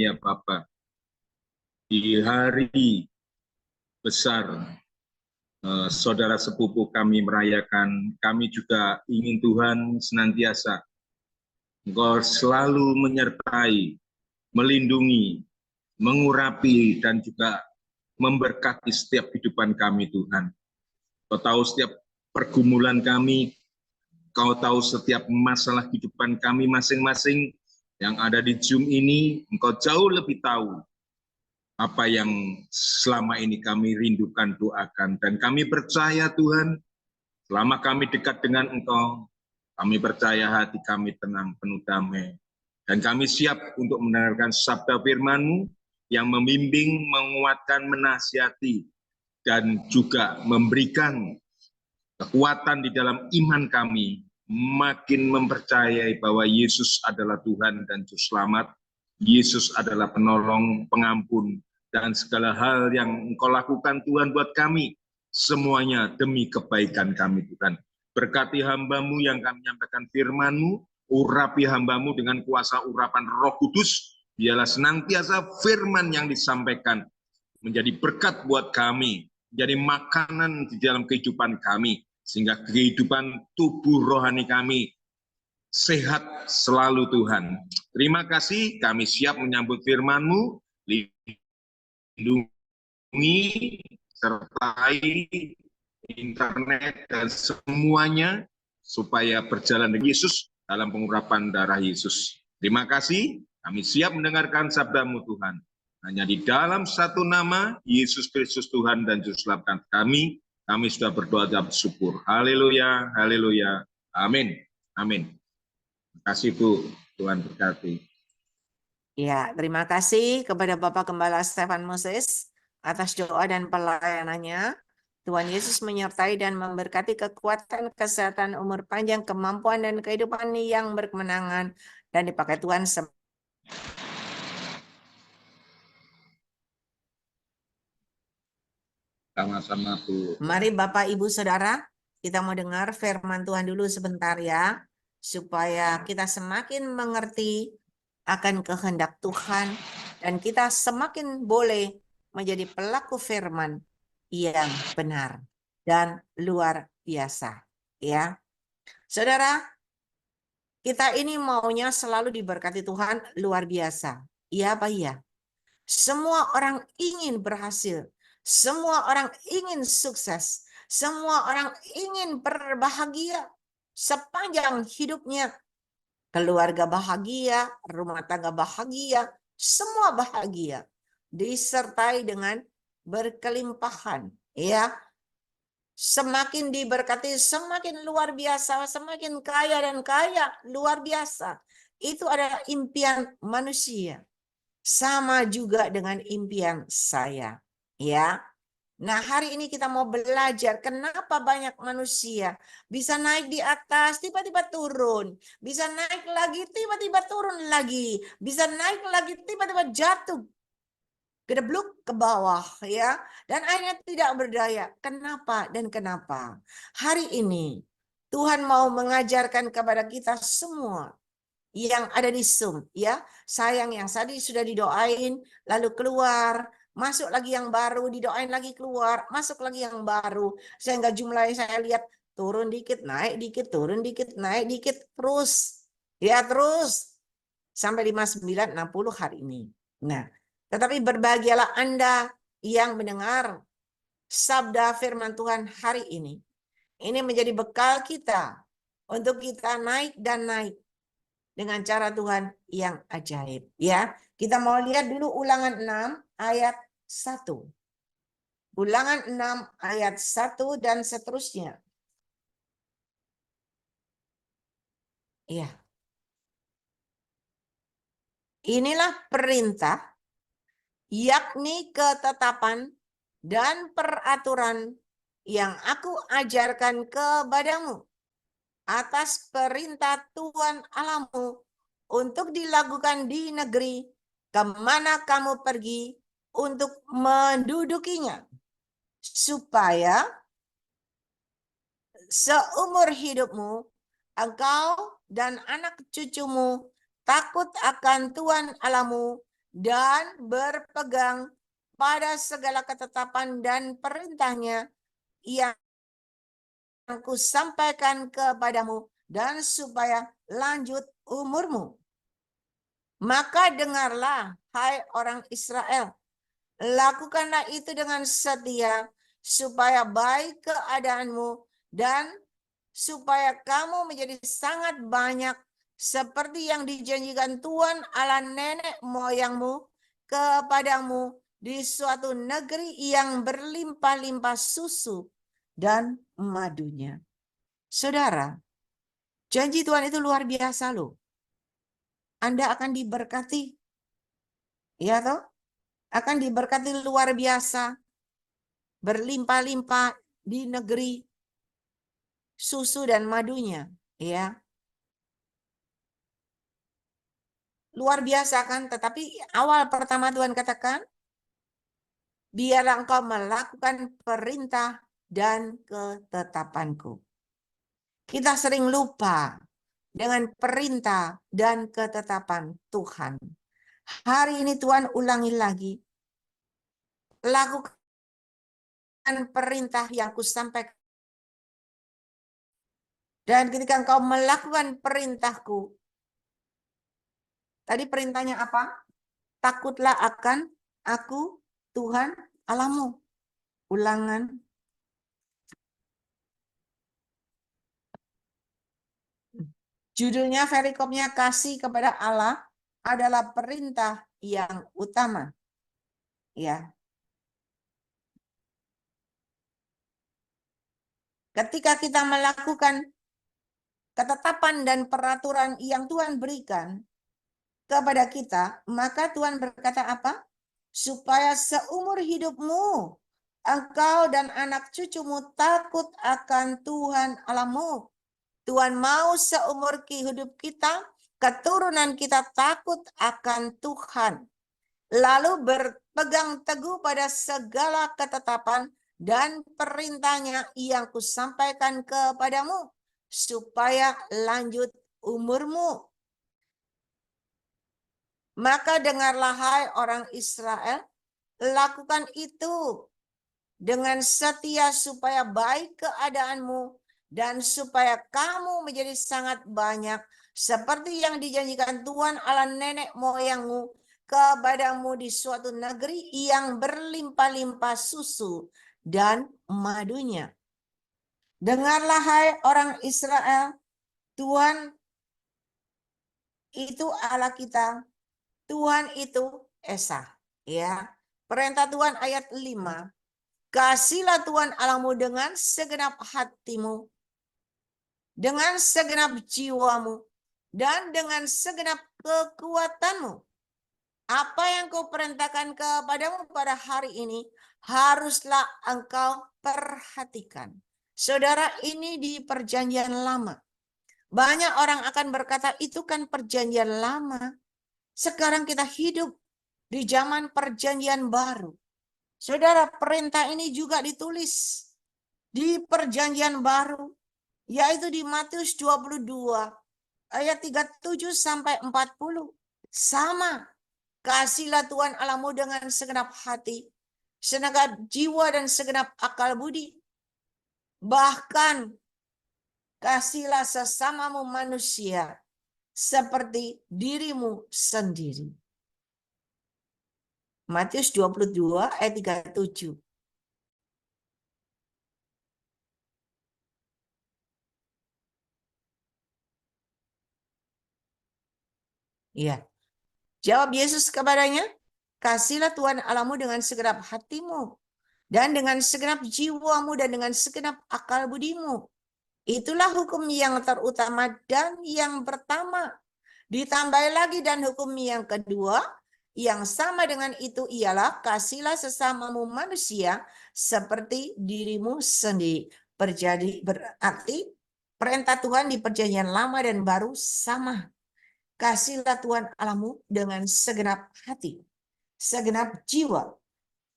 ya Bapa. Di hari besar saudara sepupu kami merayakan, kami juga ingin Tuhan senantiasa Engkau selalu menyertai, melindungi, mengurapi, dan juga memberkati setiap kehidupan kami Tuhan. Kau tahu setiap pergumulan kami, Kau tahu setiap masalah kehidupan kami masing-masing yang ada di Zoom ini, Engkau jauh lebih tahu apa yang selama ini kami rindukan, doakan. Dan kami percaya Tuhan, selama kami dekat dengan Engkau, kami percaya hati kami tenang, penuh damai. Dan kami siap untuk mendengarkan sabda firman-Mu yang membimbing, menguatkan, menasihati, dan juga memberikan kekuatan di dalam iman kami, makin mempercayai bahwa Yesus adalah Tuhan dan Juru Selamat, Yesus adalah penolong, pengampun, dan segala hal yang Engkau lakukan Tuhan buat kami, semuanya demi kebaikan kami Tuhan. Berkati hamba-Mu yang kami menyampaikan firman-Mu, urapi hamba-Mu dengan kuasa urapan Roh Kudus, biarlah senantiasa firman yang disampaikan menjadi berkat buat kami, menjadi makanan di dalam kehidupan kami, sehingga kehidupan tubuh rohani kami sehat selalu Tuhan. Terima kasih, kami siap menyambut firman-Mu, lindungi, sertai internet dan semuanya, supaya berjalan dengan Yesus dalam pengurapan darah Yesus. Terima kasih, kami siap mendengarkan sabda-Mu Tuhan. Hanya di dalam satu nama, Yesus Kristus Tuhan dan Juru Selamat kami sudah berdoa dan bersyukur. Haleluya, haleluya, amin, amin. Terima kasih Bu, Tuhan berkati. Ya, terima kasih kepada Bapak Gembala Stefan Moses atas doa dan pelayanannya. Tuhan Yesus menyertai dan memberkati kekuatan, kesehatan, umur panjang, kemampuan, dan kehidupan yang berkemenangan. Dan dipakai Tuhan Sama-sama Bu. Mari Bapak, Ibu, Saudara, kita mau dengar firman Tuhan dulu sebentar ya, supaya kita semakin mengerti akan kehendak Tuhan, dan kita semakin boleh menjadi pelaku firman yang benar dan luar biasa. Ya, Saudara, kita ini maunya selalu diberkati Tuhan luar biasa. Iya apa iya? Semua orang ingin berhasil. Semua orang ingin sukses. Semua orang ingin berbahagia sepanjang hidupnya. Keluarga bahagia, rumah tangga bahagia, semua bahagia. Disertai dengan berkelimpahan. Ya, semakin diberkati, semakin luar biasa, semakin kaya dan kaya, luar biasa. Itu adalah impian manusia. Sama juga dengan impian saya, ya. Nah, hari ini kita mau belajar kenapa banyak manusia bisa naik di atas, tiba-tiba turun, bisa naik lagi, tiba-tiba turun lagi, bisa naik lagi, tiba-tiba jatuh gedebluk ke bawah, ya, dan akhirnya tidak berdaya. Kenapa dan kenapa? Hari ini Tuhan mau mengajarkan kepada kita semua yang ada di Zoom, ya. Sayang yang tadi sudah didoain lalu keluar, masuk lagi yang baru, didoain lagi keluar, masuk lagi yang baru, sehingga jumlahnya saya lihat turun dikit, naik dikit, turun dikit, naik dikit, terus ya, terus sampai 59 60 hari ini. Nah, tetapi berbahagialah Anda yang mendengar sabda firman Tuhan hari ini. Ini menjadi bekal kita untuk kita naik dan naik dengan cara Tuhan yang ajaib, ya. Kita mau lihat dulu Ulangan 6 ayat 1. Ulangan 6 ayat 1 dan seterusnya. Ya. Inilah perintah, yakni ketetapan dan peraturan yang aku ajarkan kepadamu atas perintah Tuhan Allahmu untuk dilakukan di negeri kemana kamu pergi untuk mendudukinya, supaya seumur hidupmu engkau dan anak cucumu takut akan Tuhan Allahmu dan berpegang pada segala ketetapan dan perintahnya yang kusampaikan kepadamu, dan supaya lanjut umurmu. Maka dengarlah, hai orang Israel, lakukanlah itu dengan setia, supaya baik keadaanmu, dan supaya kamu menjadi sangat banyak, seperti yang dijanjikan Tuhan Allah nenek moyangmu kepadamu di suatu negeri yang berlimpah-limpah susu dan madunya. Saudara, janji Tuhan itu luar biasa loh. Anda akan diberkati, ya toh? Akan diberkati luar biasa, berlimpah-limpah di negeri susu dan madunya, ya. Luar biasa kan? Tetapi awal pertama Tuhan katakan, biarlah engkau melakukan perintah dan ketetapanku. Kita sering lupa dengan perintah dan ketetapan Tuhan. Hari ini Tuhan ulangi lagi. Lakukan perintah yang kusampaikan. Dan ketika engkau melakukan perintahku, tadi perintahnya apa? Takutlah akan aku, Tuhan Allahmu. Ulangan. Judulnya, perikopnya, kasih kepada Allah adalah perintah yang utama. Ya. Ketika kita melakukan ketetapan dan peraturan yang Tuhan berikan kepada kita, maka Tuhan berkata apa? Supaya seumur hidupmu, engkau dan anak cucumu takut akan Tuhan Allahmu. Tuhan mau seumur hidup kita, keturunan kita takut akan Tuhan. Lalu berpegang teguh pada segala ketetapan dan perintahnya yang kusampaikan kepadamu, supaya lanjut umurmu. Maka dengarlah, hai orang Israel, lakukan itu dengan setia, supaya baik keadaanmu, dan supaya kamu menjadi sangat banyak, seperti yang dijanjikan Tuhan Allah nenek moyangmu kepadamu di suatu negeri yang berlimpah-limpah susu dan madunya. Dengarlah, hai orang Israel, Tuhan itu Allah kita, Tuhan itu Esa. Ya, perintah Tuhan ayat 5. Kasihlah Tuhan Allahmu dengan segenap hatimu, dengan segenap jiwamu, dan dengan segenap kekuatanmu. Apa yang kau perintahkan kepadamu pada hari ini, haruslah engkau perhatikan. Saudara, ini di perjanjian lama. Banyak orang akan berkata, itu kan perjanjian lama. Sekarang kita hidup di zaman perjanjian baru. Saudara, perintah ini juga ditulis di perjanjian baru, yaitu di Matius 22 ayat 37 sampai 40. Sama, kasihlah Tuhan Allahmu dengan segenap hati, segenap jiwa, dan segenap akal budi. Bahkan kasihlah sesamamu manusia seperti dirimu sendiri. Matius 22 ayat 37. Iya. Jawab Yesus kepadanya, kasihlah Tuhan Allahmu dengan segenap hatimu, dan dengan segenap jiwamu, dan dengan segenap akal budimu. Itulah hukum yang terutama dan yang pertama. Ditambah lagi, dan hukum yang kedua, yang sama dengan itu ialah, kasihlah sesamamu manusia seperti dirimu sendiri. Berarti perintah Tuhan di perjanjian lama dan baru sama. Kasihlah Tuhan Allahmu dengan segenap hati, segenap jiwa,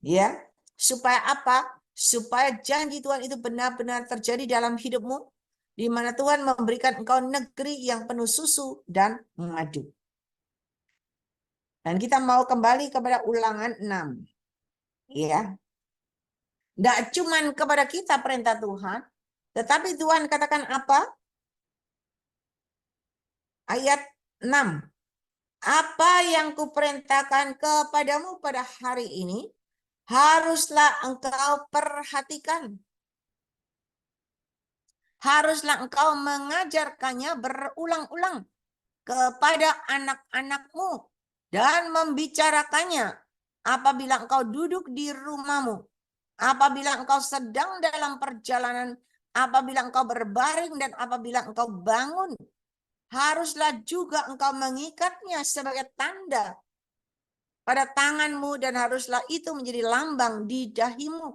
ya. Supaya apa? Supaya janji Tuhan itu benar-benar terjadi dalam hidupmu, di mana Tuhan memberikan engkau negeri yang penuh susu dan madu. Dan kita mau kembali kepada Ulangan 6. Ya. Tidak cuman kepada kita perintah Tuhan, tetapi Tuhan katakan apa? Ayat 6. Apa yang kuperintahkan kepadamu pada hari ini, haruslah engkau perhatikan. Haruslah engkau mengajarkannya berulang-ulang kepada anak-anakmu dan membicarakannya apabila engkau duduk di rumahmu, apabila engkau sedang dalam perjalanan, apabila engkau berbaring dan apabila engkau bangun. Haruslah juga engkau mengikatnya sebagai tanda pada tanganmu dan haruslah itu menjadi lambang di dahimu.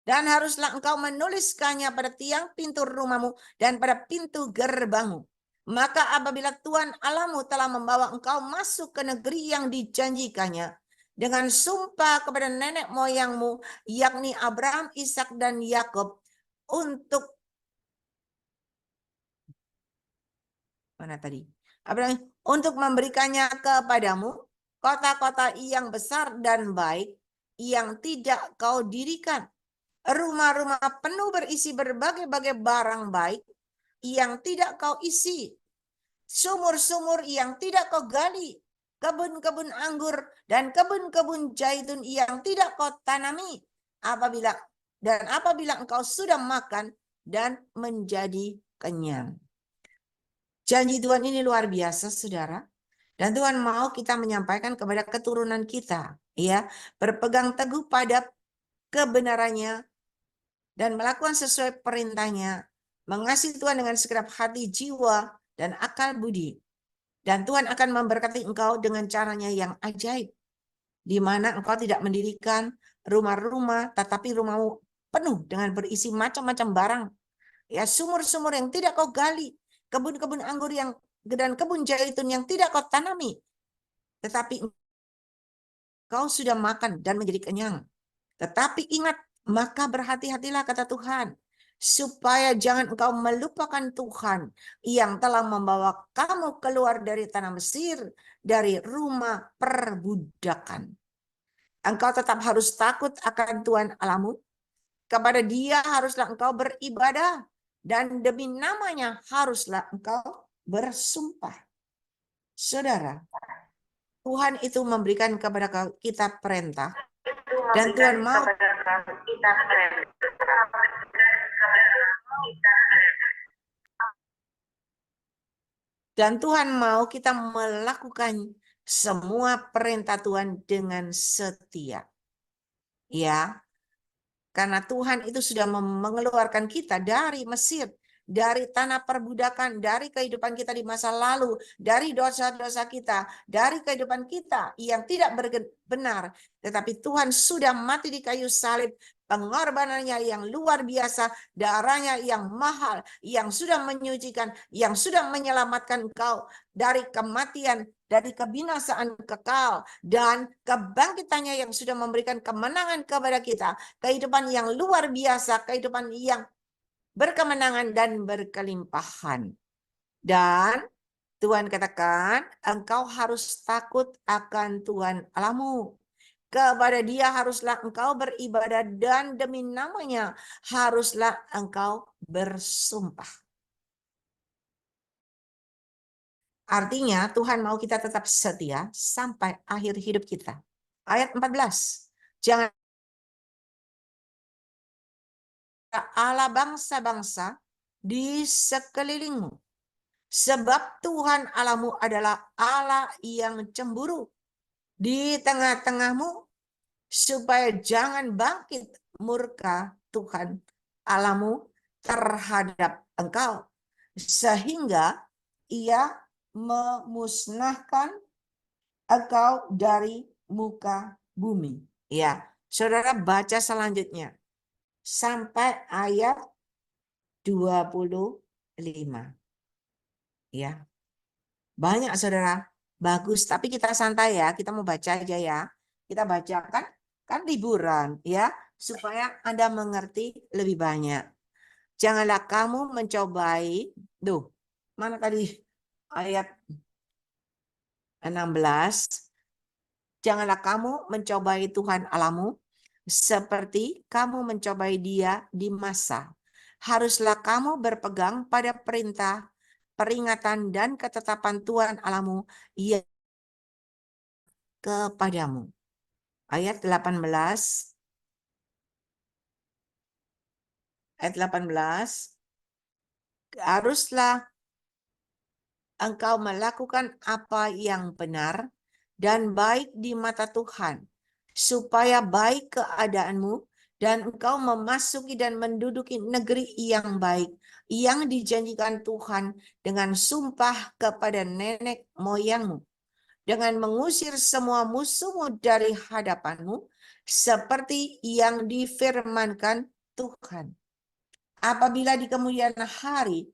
Dan haruslah engkau menuliskannya pada tiang pintu rumahmu dan pada pintu gerbangmu. Maka apabila Tuhan Allahmu telah membawa engkau masuk ke negeri yang dijanjikannya, dengan sumpah kepada nenek moyangmu, yakni Abraham, Ishak, dan Yakub, untuk untuk memberikannya kepadamu, kota-kota yang besar dan baik, yang tidak kau dirikan. Rumah-rumah penuh berisi berbagai-bagai barang baik yang tidak kau isi. Sumur-sumur yang tidak kau gali. Kebun-kebun anggur dan kebun-kebun zaitun yang tidak kau tanami. Apabila engkau sudah makan dan menjadi kenyang. Janji Tuhan ini luar biasa, saudara. Dan Tuhan mau kita menyampaikan kepada keturunan kita, ya, berpegang teguh pada kebenarannya, dan melakukan sesuai perintahnya, mengasihi Tuhan dengan segenap hati, jiwa, dan akal budi. Dan Tuhan akan memberkati engkau dengan caranya yang ajaib, di mana engkau tidak mendirikan rumah-rumah, tetapi rumahmu penuh dengan berisi macam-macam barang. Ya, sumur-sumur yang tidak kau gali, kebun-kebun anggur yang dan kebun zaitun yang tidak kau tanami, tetapi engkau sudah makan dan menjadi kenyang. Tetapi ingat, maka berhati-hatilah, kata Tuhan, supaya jangan engkau melupakan Tuhan yang telah membawa kamu keluar dari tanah Mesir, dari rumah perbudakan. Engkau tetap harus takut akan Tuhan Allahmu. Kepada Dia haruslah engkau beribadah, dan demi namanya haruslah engkau bersumpah. Saudara, Tuhan itu memberikan kepada kita perintah. Dan Tuhan mau kita melakukan semua perintah Tuhan dengan setia. Ya, karena Tuhan itu sudah mengeluarkan kita dari Mesir, dari tanah perbudakan, dari kehidupan kita di masa lalu, dari dosa-dosa kita, dari kehidupan kita yang tidak benar. Tetapi Tuhan sudah mati di kayu salib, pengorbanannya yang luar biasa, darahnya yang mahal, yang sudah menyucikan, yang sudah menyelamatkan engkau dari kematian, dari kebinasaan kekal, dan kebangkitannya yang sudah memberikan kemenangan kepada kita, kehidupan yang luar biasa, kehidupan yang berkemenangan dan berkelimpahan. Dan Tuhan katakan, engkau harus takut akan Tuhan Allahmu. Kepada Dia haruslah engkau beribadah, dan demi namanya haruslah engkau bersumpah. Artinya Tuhan mau kita tetap setia sampai akhir hidup kita. Ayat 14. Jangan Allah bangsa-bangsa di sekelilingmu. Sebab Tuhan Allahmu adalah Allah yang cemburu di tengah-tengahmu, supaya jangan bangkit murka Tuhan Allahmu terhadap engkau, sehingga Ia memusnahkan engkau dari muka bumi. Ya, saudara baca selanjutnya sampai ayat 25. Ya, banyak saudara, bagus. Tapi kita santai ya, kita mau baca aja ya. Kita bacakan, kan liburan ya, supaya Anda mengerti lebih banyak. Janganlah kamu mencobai, mana tadi ayat 16. Janganlah kamu mencobai Tuhan Allahmu seperti kamu mencobai Dia di masa. Haruslah kamu berpegang pada perintah, peringatan, dan ketetapan Tuhan Allahmu yang kepadamu. Ayat 18. Ayat 18. Haruslah engkau melakukan apa yang benar dan baik di mata Tuhan, supaya baik keadaanmu dan engkau memasuki dan menduduki negeri yang baik yang dijanjikan Tuhan dengan sumpah kepada nenek moyangmu, dengan mengusir semua musuhmu dari hadapanmu, seperti yang difirmankan Tuhan. Apabila di kemudian hari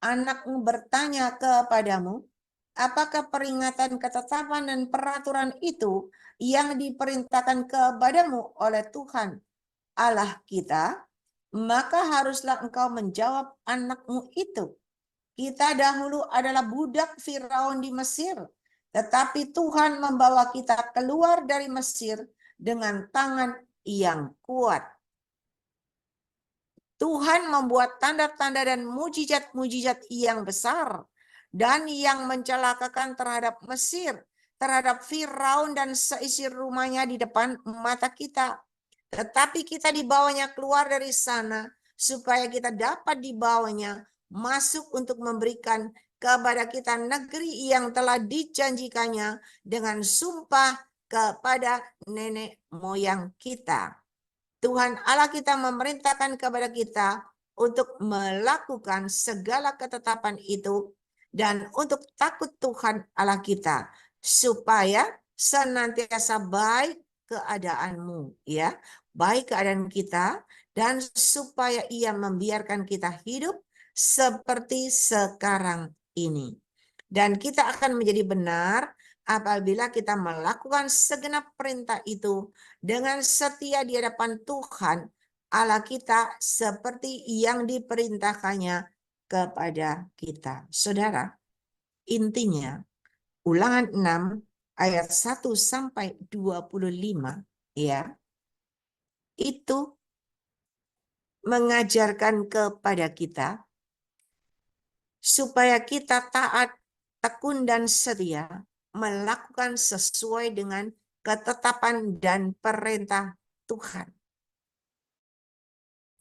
anakmu bertanya kepadamu, apakah peringatan, ketetapan, dan peraturan itu yang diperintahkan kepadamu oleh Tuhan Allah kita, maka haruslah engkau menjawab anakmu itu, kita dahulu adalah budak Firaun di Mesir, tetapi Tuhan membawa kita keluar dari Mesir dengan tangan yang kuat. Tuhan membuat tanda-tanda dan mujizat-mujizat yang besar dan yang mencelakakan terhadap Mesir, terhadap Firaun dan seisi rumahnya di depan mata kita. Tetapi kita dibawanya keluar dari sana supaya kita dapat dibawanya masuk untuk memberikan kepada kita negeri yang telah dijanjikannya dengan sumpah kepada nenek moyang kita. Tuhan Allah kita memerintahkan kepada kita untuk melakukan segala ketetapan itu dan untuk takut Tuhan Allah kita supaya senantiasa baik keadaanmu, ya, baik keadaan kita, dan supaya Ia membiarkan kita hidup seperti sekarang ini. Dan kita akan menjadi benar apabila kita melakukan segenap perintah itu dengan setia di hadapan Tuhan Allah kita seperti yang diperintahkannya kepada kita. Saudara, intinya Ulangan 6 ayat 1 sampai 25 ya. Itu mengajarkan kepada kita supaya kita taat, tekun, dan setia melakukan sesuai dengan ketetapan dan perintah Tuhan.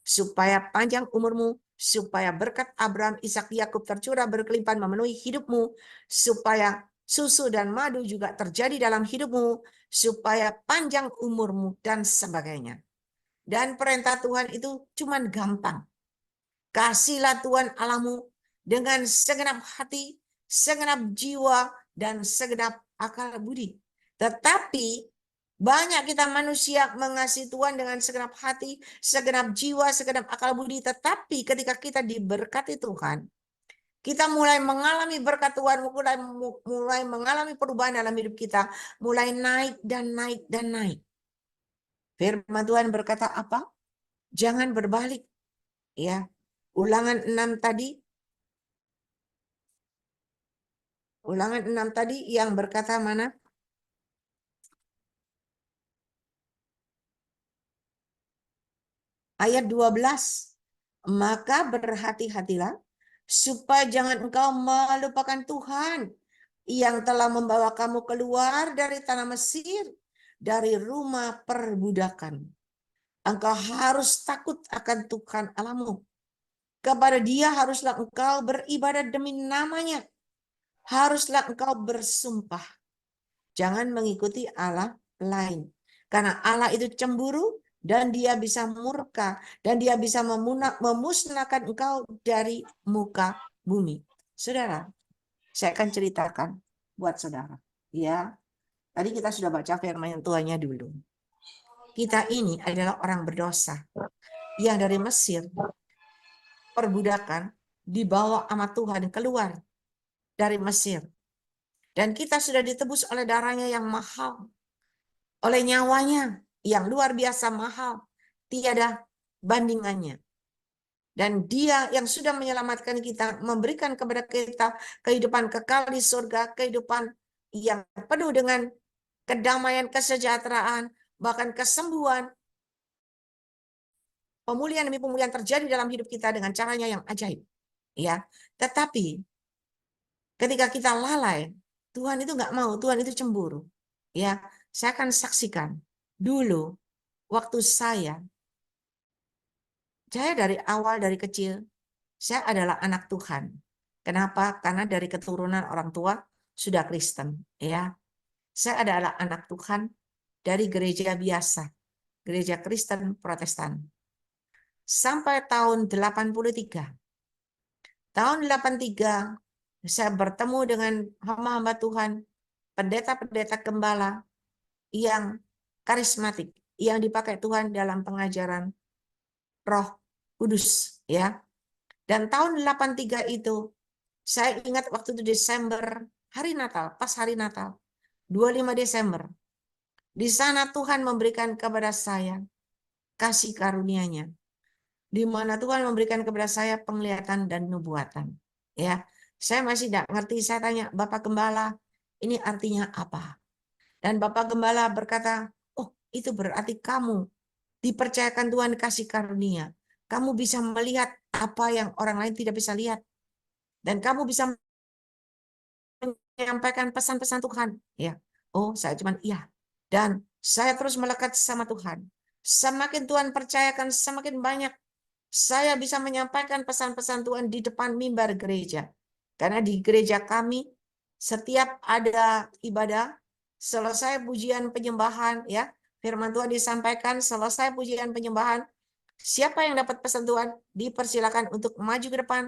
Supaya panjang umurmu, supaya berkat Abraham, Ishak, Yakub tercurah berkelimpahan memenuhi hidupmu, supaya susu dan madu juga terjadi dalam hidupmu, supaya panjang umurmu, dan sebagainya. Dan perintah Tuhan itu cuman gampang. Kasihlah Tuhan Allahmu dengan segenap hati, segenap jiwa, dan segenap akal budi. Tetapi banyak kita manusia mengasihi Tuhan dengan segenap hati, segenap jiwa, segenap akal budi. Tetapi ketika kita diberkati Tuhan, kita mulai mengalami berkat Tuhan, mulai mengalami perubahan dalam hidup kita, mulai naik dan naik dan naik. Firman Tuhan berkata apa? Jangan berbalik. Ya, Ulangan 6 tadi. Ulangan 6 tadi yang berkata mana? Ayat 12. Maka berhati-hatilah supaya jangan engkau melupakan Tuhan yang telah membawa kamu keluar dari tanah Mesir, dari rumah perbudakan. Engkau harus takut akan Tuhan Allahmu. Kepada Dia haruslah engkau beribadat demi namanya. Haruslah engkau bersumpah. Jangan mengikuti Allah lain. Karena Allah itu cemburu dan Dia bisa murka. Dan Dia bisa memusnahkan engkau dari muka bumi. Saudara, saya akan ceritakan buat saudara. Ya, tadi kita sudah baca firman Tuhannya dulu. Kita ini adalah orang berdosa yang dari Mesir perbudakan dibawa sama Tuhan keluar dari Mesir. Dan kita sudah ditebus oleh darahnya yang mahal. Oleh nyawanya yang luar biasa mahal. Tiada bandingannya. Dan Dia yang sudah menyelamatkan kita, memberikan kepada kita kehidupan kekal di surga, kehidupan yang penuh dengan kedamaian, kesejahteraan, bahkan kesembuhan, pemulihan demi pemulihan terjadi dalam hidup kita dengan caranya yang ajaib. Ya, tetapi ketika kita lalai, Tuhan itu nggak mau, Tuhan itu cemburu. Ya, saya akan saksikan dulu waktu saya dari awal dari kecil saya adalah anak Tuhan. Kenapa? Karena dari keturunan orang tua sudah Kristen, ya. Saya adalah anak Tuhan dari gereja biasa, gereja Kristen Protestan. Sampai tahun 83. Tahun 83 saya bertemu dengan hamba-hamba Tuhan, pendeta-pendeta gembala yang karismatik, yang dipakai Tuhan dalam pengajaran Roh Kudus, ya. Dan tahun 83 itu saya ingat waktu itu Desember, hari Natal, pas hari Natal, 25 Desember. Di sana Tuhan memberikan kepada saya kasih karunia-Nya, di mana Tuhan memberikan kepada saya penglihatan dan nubuatan. Ya, saya masih tidak ngerti. Saya tanya Bapak Gembala, ini artinya apa? Dan Bapak Gembala berkata, oh itu berarti kamu dipercayakan Tuhan kasih karunia. Kamu bisa melihat apa yang orang lain tidak bisa lihat. Dan kamu bisa menyampaikan pesan-pesan Tuhan. Ya, oh saya cuman iya. Dan saya terus melekat sama Tuhan. Semakin Tuhan percayakan, semakin banyak saya bisa menyampaikan pesan-pesan Tuhan di depan mimbar gereja. Karena di gereja kami, setiap ada ibadah, selesai pujian penyembahan, ya, firman Tuhan disampaikan, selesai pujian penyembahan, siapa yang dapat pesan Tuhan, dipersilakan untuk maju ke depan,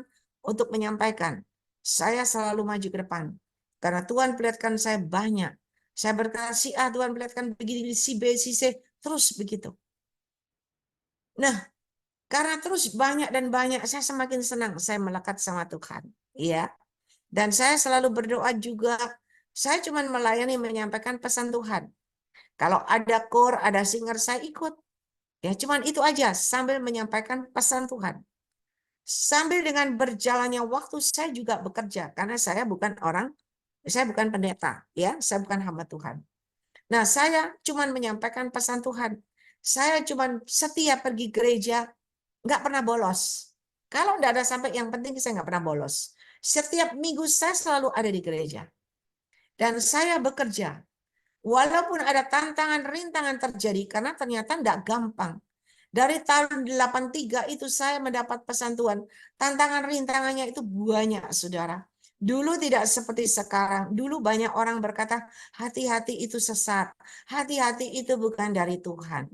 untuk menyampaikan. Saya selalu maju ke depan. Karena Tuhan perlihatkan saya banyak. Saya berkata, si A, Tuhan perlihatkan begini, si B, si C, terus begitu. Nah, karena terus banyak dan banyak, saya semakin senang, saya melekat sama Tuhan. Ya. Dan saya selalu berdoa juga, saya cuma melayani, menyampaikan pesan Tuhan. Kalau ada kor, ada singer, saya ikut. Ya, cuman itu aja, sambil menyampaikan pesan Tuhan. Sambil dengan berjalannya waktu, saya juga bekerja, karena saya bukan pendeta, ya, saya bukan hamba Tuhan. Nah, saya cuma menyampaikan pesan Tuhan. Saya cuma setia pergi gereja, nggak pernah bolos. Kalau nggak ada sampai yang penting, saya nggak pernah bolos. Setiap minggu saya selalu ada di gereja. Dan saya bekerja. Walaupun ada tantangan, rintangan terjadi, karena ternyata nggak gampang. Dari tahun 83 itu saya mendapat pesan Tuhan. Tantangan rintangannya itu banyak, saudara. Dulu tidak seperti sekarang. Dulu banyak orang berkata, hati-hati itu sesat. Hati-hati itu bukan dari Tuhan.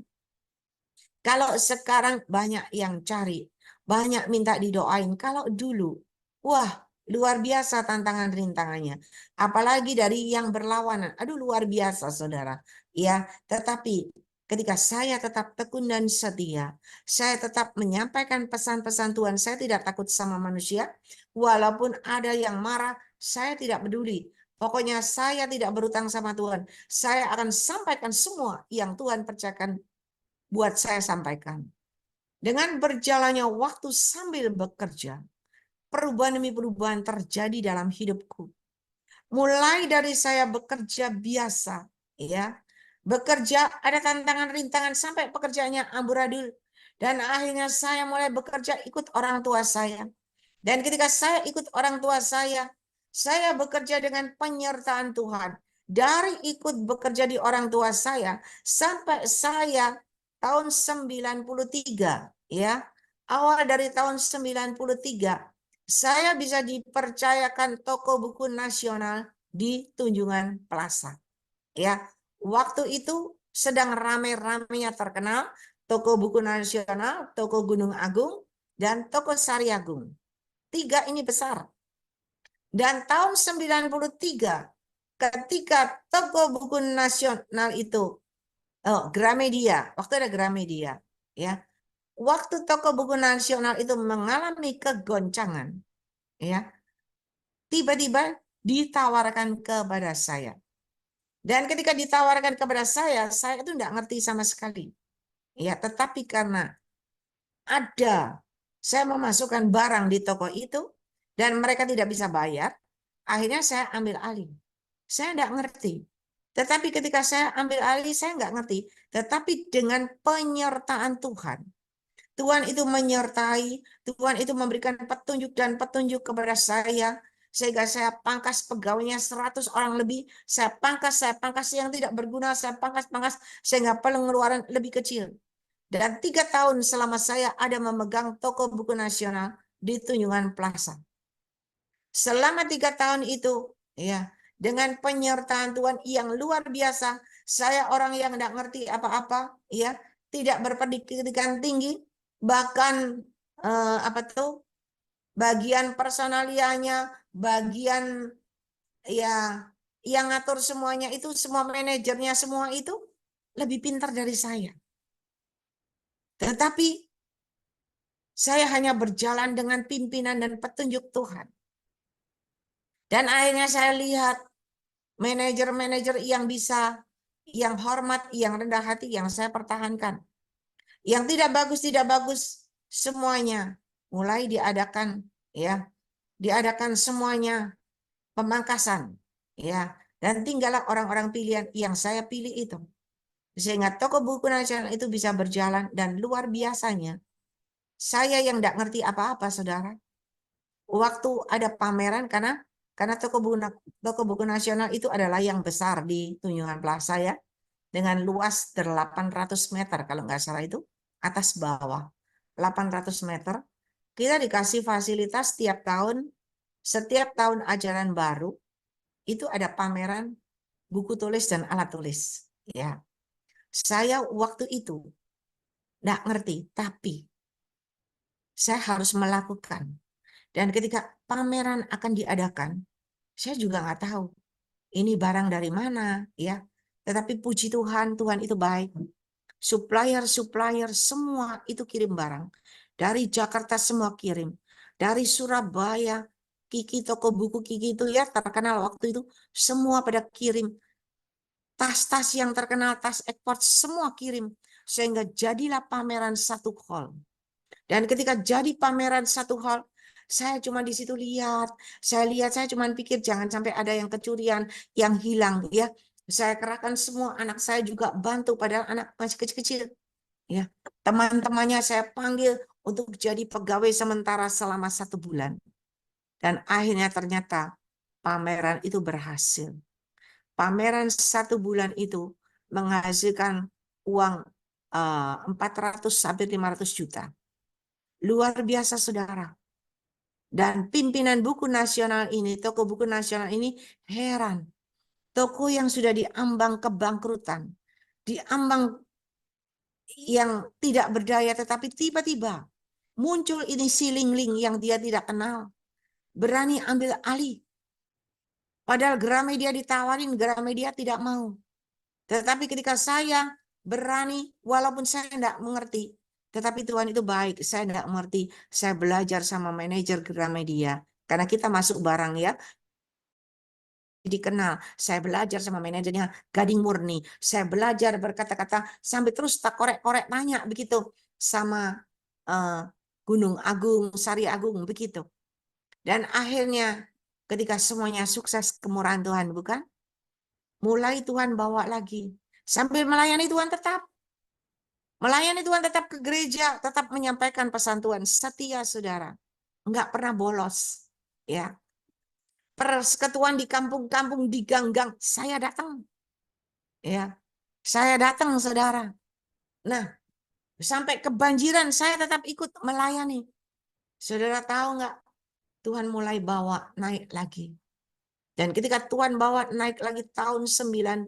Kalau sekarang banyak yang cari. Banyak minta didoain. Kalau dulu, wah, luar biasa tantangan rintangannya. Apalagi dari yang berlawanan. Aduh, luar biasa, saudara. Ya, tetapi ketika saya tetap tekun dan setia, saya tetap menyampaikan pesan-pesan Tuhan. Saya tidak takut sama manusia. Walaupun ada yang marah, saya tidak peduli. Pokoknya saya tidak berutang sama Tuhan. Saya akan sampaikan semua yang Tuhan percayakan buat saya sampaikan. Dengan berjalannya waktu sambil bekerja, perubahan demi perubahan terjadi dalam hidupku. Mulai dari saya bekerja biasa, ya, bekerja ada tantangan rintangan sampai pekerjaannya amburadul, dan akhirnya saya mulai bekerja ikut orang tua saya. Dan ketika saya ikut orang tua saya bekerja dengan penyertaan Tuhan. Dari ikut bekerja di orang tua saya sampai saya tahun 93, ya. Awal dari tahun 93 saya bisa dipercayakan toko buku nasional di Tunjungan Plaza. Ya, waktu itu sedang rame-ramenya terkenal toko buku nasional, toko Gunung Agung, dan toko Sari Agung. 3 ini besar. Dan tahun 93 ketika toko buku nasional itu Gramedia, waktu ada Gramedia, ya. Waktu toko buku nasional itu mengalami kegoncangan, ya. Tiba-tiba ditawarkan kepada saya. Dan ketika ditawarkan kepada saya itu tidak ngerti sama sekali. Ya, tetapi karena saya memasukkan barang di toko itu dan mereka tidak bisa bayar, akhirnya saya ambil alih. saya tidak ngerti. Tetapi ketika saya ambil alih, saya nggak ngerti. Tetapi dengan penyertaan Tuhan, Tuhan itu menyertai, Tuhan itu memberikan petunjuk dan petunjuk kepada saya, sehingga saya pangkas pegawainya 100 orang lebih, saya pangkas yang tidak berguna, saya pangkas, sehingga pengeluaran lebih kecil. Dan 3 tahun selama saya ada memegang toko buku nasional di Tunjungan Plaza. Selama 3 tahun itu, ya, dengan penyertaan Tuhan yang luar biasa, saya orang yang tidak ngerti apa-apa, ya, tidak berpendidikan tinggi, bahkan bagian personalianya, bagian ya yang ngatur semuanya itu, semua manajernya semua itu lebih pintar dari saya. Tetapi saya hanya berjalan dengan pimpinan dan petunjuk Tuhan. Dan akhirnya saya lihat manajer-manajer yang bisa, yang hormat, yang rendah hati, yang saya pertahankan. Yang tidak bagus semuanya mulai diadakan, ya, diadakan semuanya pemangkasan, ya, dan tinggallah orang-orang pilihan yang saya pilih itu, sehingga toko buku nasional itu bisa berjalan. Dan luar biasanya, saya yang tidak ngerti apa-apa, saudara, waktu ada pameran, karena toko buku nasional itu adalah yang besar di Tunjungan Plaza, ya, dengan luas 800 meter kalau nggak salah itu, atas bawah 800 meter. Kita dikasih fasilitas setiap tahun ajaran baru itu ada pameran buku tulis dan alat tulis. Ya, saya waktu itu nggak ngerti, tapi saya harus melakukan. Dan ketika pameran akan diadakan, saya juga nggak tahu ini barang dari mana, ya. Tetapi puji Tuhan, Tuhan itu baik. Supplier semua itu kirim barang. Dari Jakarta semua kirim. Dari Surabaya, toko buku Kiki itu, ya, terkenal waktu itu, semua pada kirim. Tas-tas yang terkenal, tas ekspor, semua kirim. Sehingga jadilah pameran satu hall. Dan ketika jadi pameran satu hall, saya cuma di situ lihat. Saya cuma pikir jangan sampai ada yang kecurian, yang hilang, ya. Saya kerahkan semua anak saya juga bantu, padahal anak masih kecil-kecil. Ya, teman-temannya saya panggil untuk jadi pegawai sementara selama 1 bulan. Dan akhirnya ternyata pameran itu berhasil. Pameran 1 bulan itu menghasilkan uang 400 sampai 500 juta. Luar biasa, saudara. Dan pimpinan buku nasional ini, toko buku nasional ini heran. Toko yang sudah diambang kebangkrutan, diambang yang tidak berdaya, tetapi tiba-tiba muncul ini si Ling yang dia tidak kenal. Berani ambil alih. Padahal Gramedia ditawarin, Gramedia tidak mau. Tetapi ketika saya berani, walaupun saya tidak mengerti, tetapi Tuhan itu baik, saya tidak mengerti, saya belajar sama manajer Gramedia. Karena kita masuk barang, ya, dikenal. Saya belajar sama manajernya Gading Murni. Saya belajar berkata-kata sampai terus tak korek-korek tanya begitu sama Gunung Agung, Sari Agung begitu. Dan akhirnya ketika semuanya sukses, kemurahan Tuhan, bukan? Mulai Tuhan bawa lagi. Sambil melayani Tuhan tetap. Melayani Tuhan tetap ke gereja, tetap menyampaikan pesan Tuhan. Setia, saudara. Enggak pernah bolos. Ya. Persekutuan di kampung-kampung, di gang-gang, saya datang. Ya. Saya datang, saudara. Nah, sampai kebanjiran saya tetap ikut melayani. Saudara tahu enggak? Tuhan mulai bawa naik lagi. Dan ketika Tuhan bawa naik lagi tahun 97,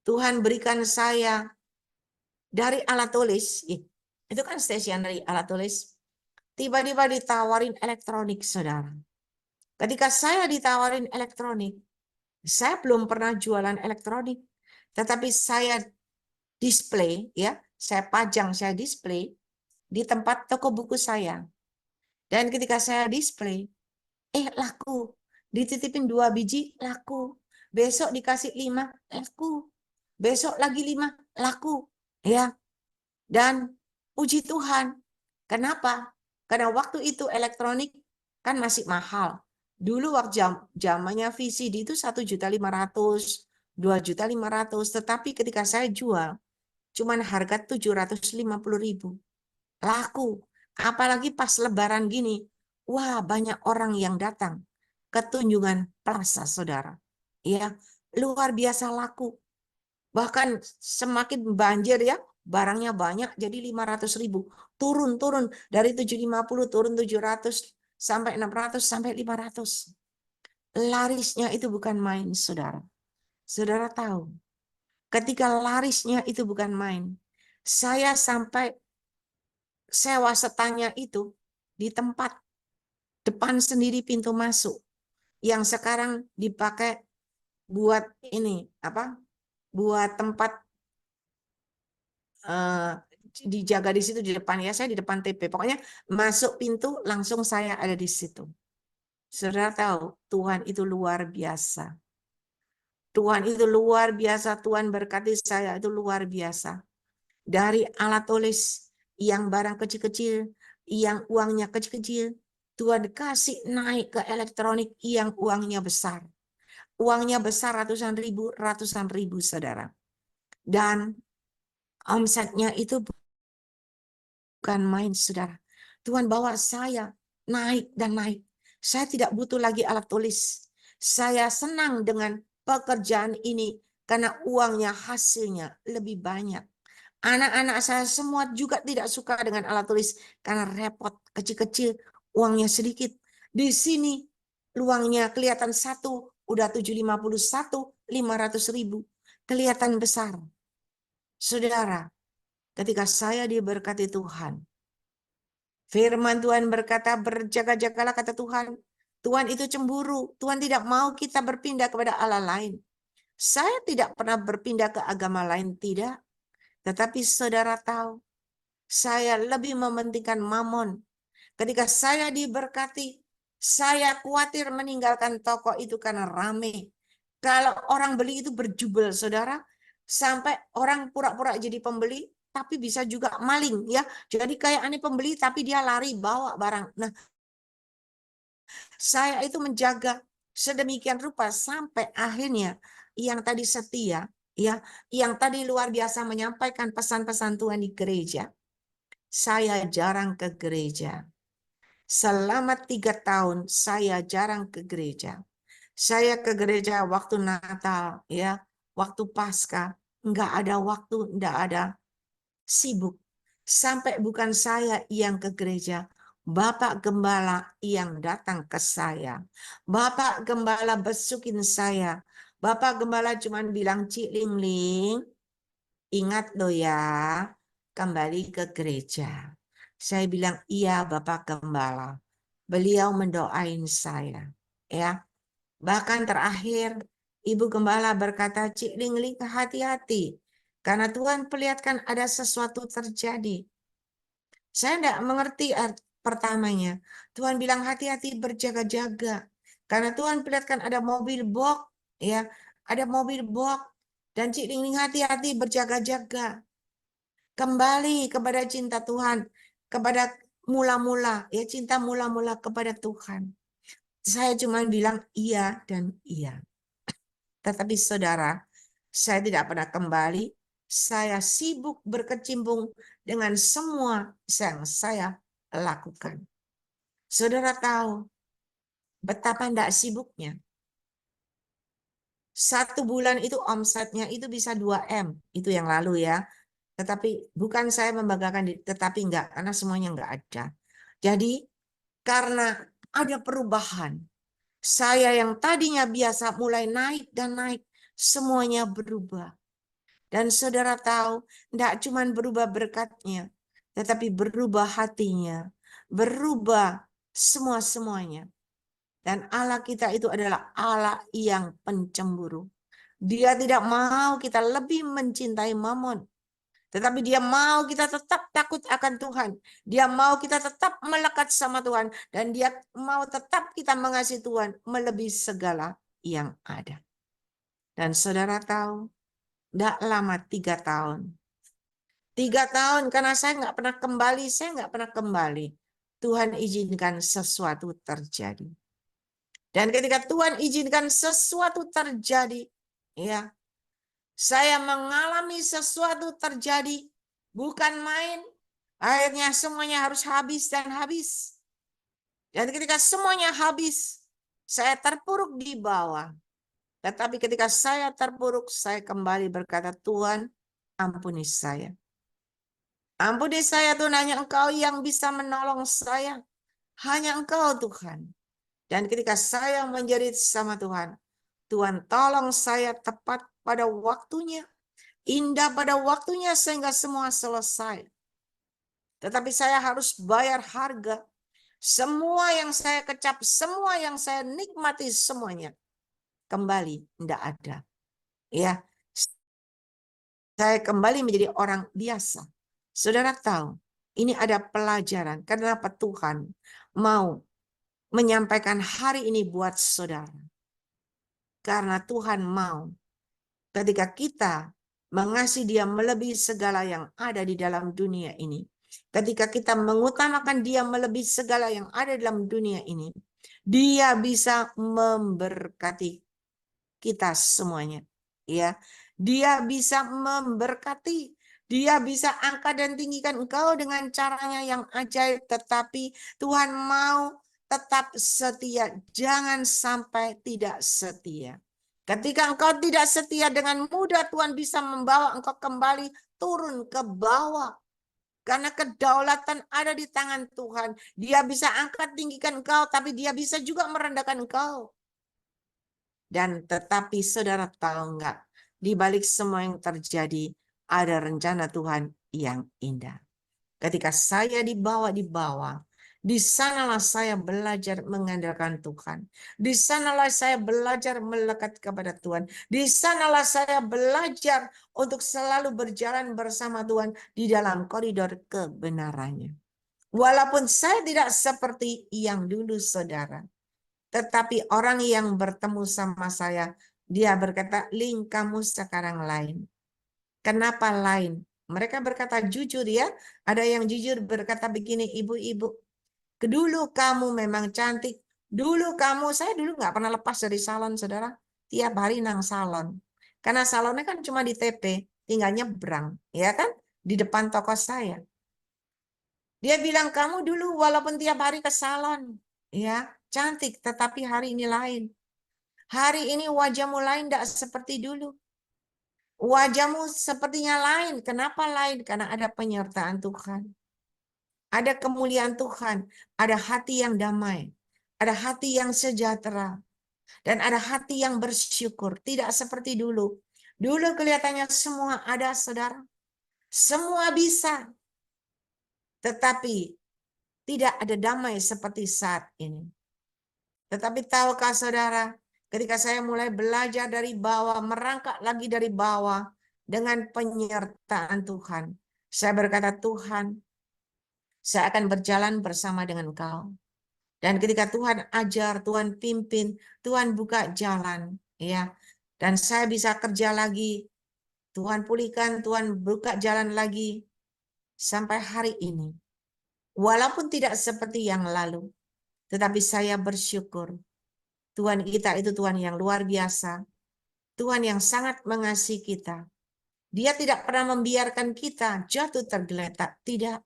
Tuhan berikan saya dari alat tulis, itu kan stationery alat tulis, tiba-tiba ditawarin elektronik, saudara. Ketika saya ditawarin elektronik, saya belum pernah jualan elektronik, tetapi saya display, ya, saya pajang, saya display di tempat toko buku saya. Dan ketika saya display, laku. Dititipin 2 biji, laku. Besok dikasih 5, laku. Besok lagi 5, laku. Ya. Dan puji Tuhan. Kenapa? Karena waktu itu elektronik kan masih mahal. Dulu waktu zamannya VCD itu 1.500.000, 2.500.000, tetapi ketika saya jual cuman harga 750.000. Laku. Apalagi pas lebaran gini. Wah, banyak orang yang datang ke Tunjungan Plaza, Saudara. Ya, luar biasa laku. Bahkan semakin banjir ya, barangnya banyak jadi 500.000. Turun dari 750 turun 700 sampai 600 sampai 500. Larisnya itu bukan main, Saudara. Saudara tahu, ketika larisnya itu bukan main, saya sampai sewa setanya itu di tempat depan sendiri pintu masuk yang sekarang dipakai buat ini apa? Buat tempat dijaga di situ di depan ya, saya di depan TP. Pokoknya masuk pintu langsung saya ada di situ. Saudara tahu, Tuhan itu luar biasa. Tuhan itu luar biasa, Tuhan berkati saya itu luar biasa. Dari alat tulis yang barang kecil-kecil, yang uangnya kecil-kecil, Tuhan kasih naik ke elektronik yang uangnya besar. Uangnya besar ratusan ribu, Saudara. Dan omsetnya itu bukan main, Saudara. Tuhan bawa saya naik dan naik. Saya tidak butuh lagi alat tulis. Saya senang dengan pekerjaan ini karena uangnya hasilnya lebih banyak. Anak-anak saya semua juga tidak suka dengan alat tulis karena repot, kecil-kecil, uangnya sedikit. Di sini uangnya kelihatan satu, udah 751, 500.000. Kelihatan besar. Saudara, ketika saya diberkati Tuhan, firman Tuhan berkata, berjaga-jagalah kata Tuhan. Tuhan itu cemburu. Tuhan tidak mau kita berpindah kepada Allah lain. Saya tidak pernah berpindah ke agama lain, tidak. Tetapi saudara tahu, saya lebih mementingkan mamon. Ketika saya diberkati, saya khawatir meninggalkan toko itu karena rame. Kalau orang beli itu berjubel, saudara. Sampai orang pura-pura jadi pembeli, tapi bisa juga maling, ya. Jadi kayak aneh pembeli, tapi dia lari bawa barang. Nah, saya itu menjaga sedemikian rupa sampai akhirnya yang tadi setia, ya, yang tadi luar biasa menyampaikan pesan-pesan Tuhan di gereja. Saya jarang ke gereja. Selama 3 tahun saya jarang ke gereja. Saya ke gereja waktu Natal, ya, waktu Paskah, enggak ada waktu, enggak ada, sibuk. Sampai bukan saya yang ke gereja, Bapak Gembala yang datang ke saya. Bapak Gembala besukin saya. Bapak Gembala cuma bilang, Cik Lingling, ingat loh ya, kembali ke gereja. Saya bilang, iya Bapak Gembala. Beliau mendoain saya. Ya, bahkan terakhir Ibu Gembala berkata, Cik Lingling hati-hati. Karena Tuhan perlihatkan ada sesuatu terjadi. Saya tidak mengerti pertamanya. Tuhan bilang hati-hati berjaga-jaga. Karena Tuhan perlihatkan ada mobil box, ya, ada mobil box. Dan Cik Lingling hati-hati berjaga-jaga. Kembali kepada cinta Tuhan, kepada mula-mula, ya, cinta mula-mula kepada Tuhan. Saya cuma bilang iya dan iya. Tetapi saudara, saya tidak pernah kembali. Saya sibuk berkecimpung dengan semua yang saya lakukan. Saudara tahu betapa tidak sibuknya. 1 bulan itu omsetnya itu bisa 2 M. Itu yang lalu ya. Tetapi bukan saya membanggakan, tetapi enggak, karena semuanya enggak ada. Jadi karena ada perubahan, saya yang tadinya biasa mulai naik dan naik, semuanya berubah. Dan saudara tahu, tidak cuma berubah berkatnya, tetapi berubah hatinya, berubah semua-semuanya. Dan Allah kita itu adalah Allah yang pencemburu. Dia tidak mau kita lebih mencintai mamon, tetapi dia mau kita tetap takut akan Tuhan. Dia mau kita tetap melekat sama Tuhan. Dan dia mau tetap kita mengasihi Tuhan melebihi segala yang ada. Dan saudara tahu, tidak lama 3 tahun. 3 tahun karena saya nggak pernah kembali. Tuhan izinkan sesuatu terjadi. Dan ketika Tuhan izinkan sesuatu terjadi, ya, saya mengalami sesuatu terjadi, bukan main. Akhirnya semuanya harus habis dan habis. Dan ketika semuanya habis, saya terpuruk di bawah. Tetapi ketika saya terpuruk, saya kembali berkata, Tuhan, ampuni saya. Ampuni saya Tuhan, hanya Engkau yang bisa menolong saya. Hanya Engkau Tuhan. Dan ketika saya menjerit sama Tuhan, Tuhan tolong saya tepat pada waktunya. Indah pada waktunya sehingga semua selesai. Tetapi saya harus bayar harga. Semua yang saya kecap, semua yang saya nikmati semuanya kembali tidak ada. Ya, saya kembali menjadi orang biasa. Saudara tahu, ini ada pelajaran. Kenapa Tuhan mau menyampaikan hari ini buat saudara? Karena Tuhan mau ketika kita mengasihi Dia melebihi segala yang ada di dalam dunia ini. Ketika kita mengutamakan Dia melebihi segala yang ada dalam dunia ini, Dia bisa memberkati kita semuanya. Ya, Dia bisa memberkati. Dia bisa angkat dan tinggikan engkau dengan caranya yang ajaib. Tetapi Tuhan mau tetap setia. Jangan sampai tidak setia. Ketika engkau tidak setia, dengan mudah Tuhan bisa membawa engkau kembali turun ke bawah. Karena kedaulatan ada di tangan Tuhan. Dia bisa angkat tinggikan engkau, tapi Dia bisa juga merendahkan engkau. Dan tetapi saudara tahu enggak, di balik semua yang terjadi ada rencana Tuhan yang indah. Ketika saya dibawa, di sanalah saya belajar mengandalkan Tuhan. Di sanalah saya belajar melekat kepada Tuhan. Di sanalah saya belajar untuk selalu berjalan bersama Tuhan di dalam koridor kebenarannya. Walaupun saya tidak seperti yang dulu saudara. Tetapi orang yang bertemu sama saya, dia berkata, Ling, kamu sekarang lain. Kenapa lain? Mereka berkata jujur ya. Ada yang jujur berkata begini, ibu-ibu. Dulu kamu memang cantik. Saya dulu nggak pernah lepas dari salon, saudara. Tiap hari nang salon. Karena salonnya kan cuma di TP, tinggal nyebrang. Ya kan? Di depan toko saya. Dia bilang, kamu dulu walaupun tiap hari ke salon. Ya, cantik, tetapi hari ini lain. Hari ini wajahmu lain, tidak seperti dulu. Wajahmu sepertinya lain. Kenapa lain? Karena ada penyertaan Tuhan. Ada kemuliaan Tuhan. Ada hati yang damai. Ada hati yang sejahtera. Dan ada hati yang bersyukur. Tidak seperti dulu. Dulu kelihatannya semua ada, saudara. Semua bisa. Tetapi tidak ada damai seperti saat ini. Tetapi tahukah saudara, ketika saya mulai belajar dari bawah, merangkak lagi dari bawah dengan penyertaan Tuhan, saya berkata, Tuhan, saya akan berjalan bersama dengan Kau. Dan ketika Tuhan ajar, Tuhan pimpin, Tuhan buka jalan, ya. Dan saya bisa kerja lagi. Tuhan pulihkan, Tuhan buka jalan lagi sampai hari ini. Walaupun tidak seperti yang lalu, tetapi saya bersyukur. Tuhan kita itu Tuhan yang luar biasa. Tuhan yang sangat mengasihi kita. Dia tidak pernah membiarkan kita jatuh tergeletak. Tidak.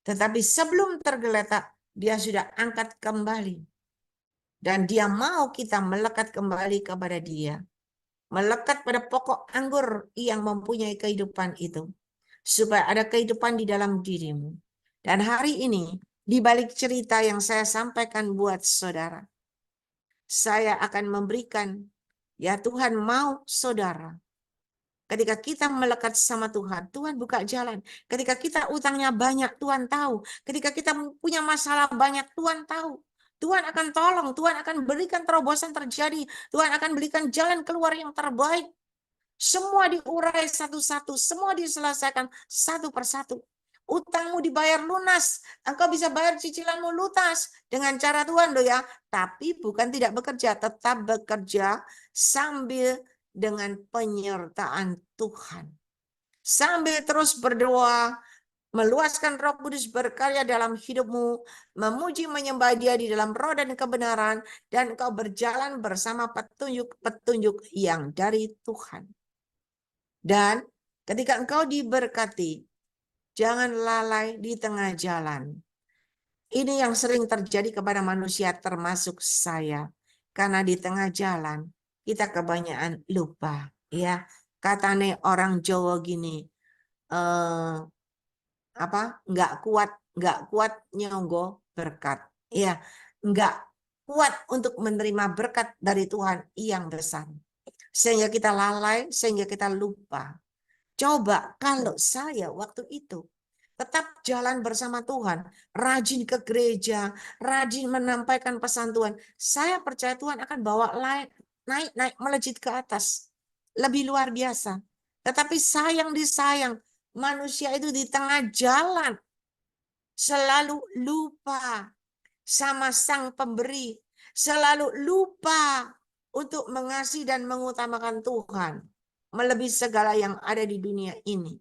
Tetapi sebelum tergeletak, Dia sudah angkat kembali. Dan Dia mau kita melekat kembali kepada Dia. Melekat pada pokok anggur yang mempunyai kehidupan itu. Supaya ada kehidupan di dalam dirimu. Dan hari ini, di balik cerita yang saya sampaikan buat saudara, saya akan memberikan, ya Tuhan mau saudara. Ketika kita melekat sama Tuhan, Tuhan buka jalan. Ketika kita utangnya banyak, Tuhan tahu. Ketika kita punya masalah banyak, Tuhan tahu. Tuhan akan tolong, Tuhan akan berikan terobosan terjadi. Tuhan akan berikan jalan keluar yang terbaik. Semua diurai satu-satu, semua diselesaikan satu persatu. Utangmu dibayar lunas, engkau bisa bayar cicilanmu lunas dengan cara Tuhan loh ya. Tapi bukan tidak bekerja, tetap bekerja sambil dengan penyertaan Tuhan. Sambil terus berdoa, meluaskan Roh Kudus berkarya dalam hidupmu, memuji menyembah Dia di dalam roh dan kebenaran, dan engkau berjalan bersama petunjuk-petunjuk yang dari Tuhan. Dan ketika engkau diberkati, jangan lalai di tengah jalan. Ini yang sering terjadi kepada manusia termasuk saya. Karena di tengah jalan kita kebanyakan lupa, ya. Katanya orang Jawa gini, nggak kuat nyonggo berkat, ya, nggak kuat untuk menerima berkat dari Tuhan yang besar, sehingga kita lalai, sehingga kita lupa. Coba kalau saya waktu itu tetap jalan bersama Tuhan, rajin ke gereja, rajin menampaikan pesan Tuhan, saya percaya Tuhan akan bawa naik melejit ke atas, lebih luar biasa. Tetapi disayang, manusia itu di tengah jalan selalu lupa sama Sang Pemberi, selalu lupa untuk mengasihi dan mengutamakan Tuhan melebihi segala yang ada di dunia ini.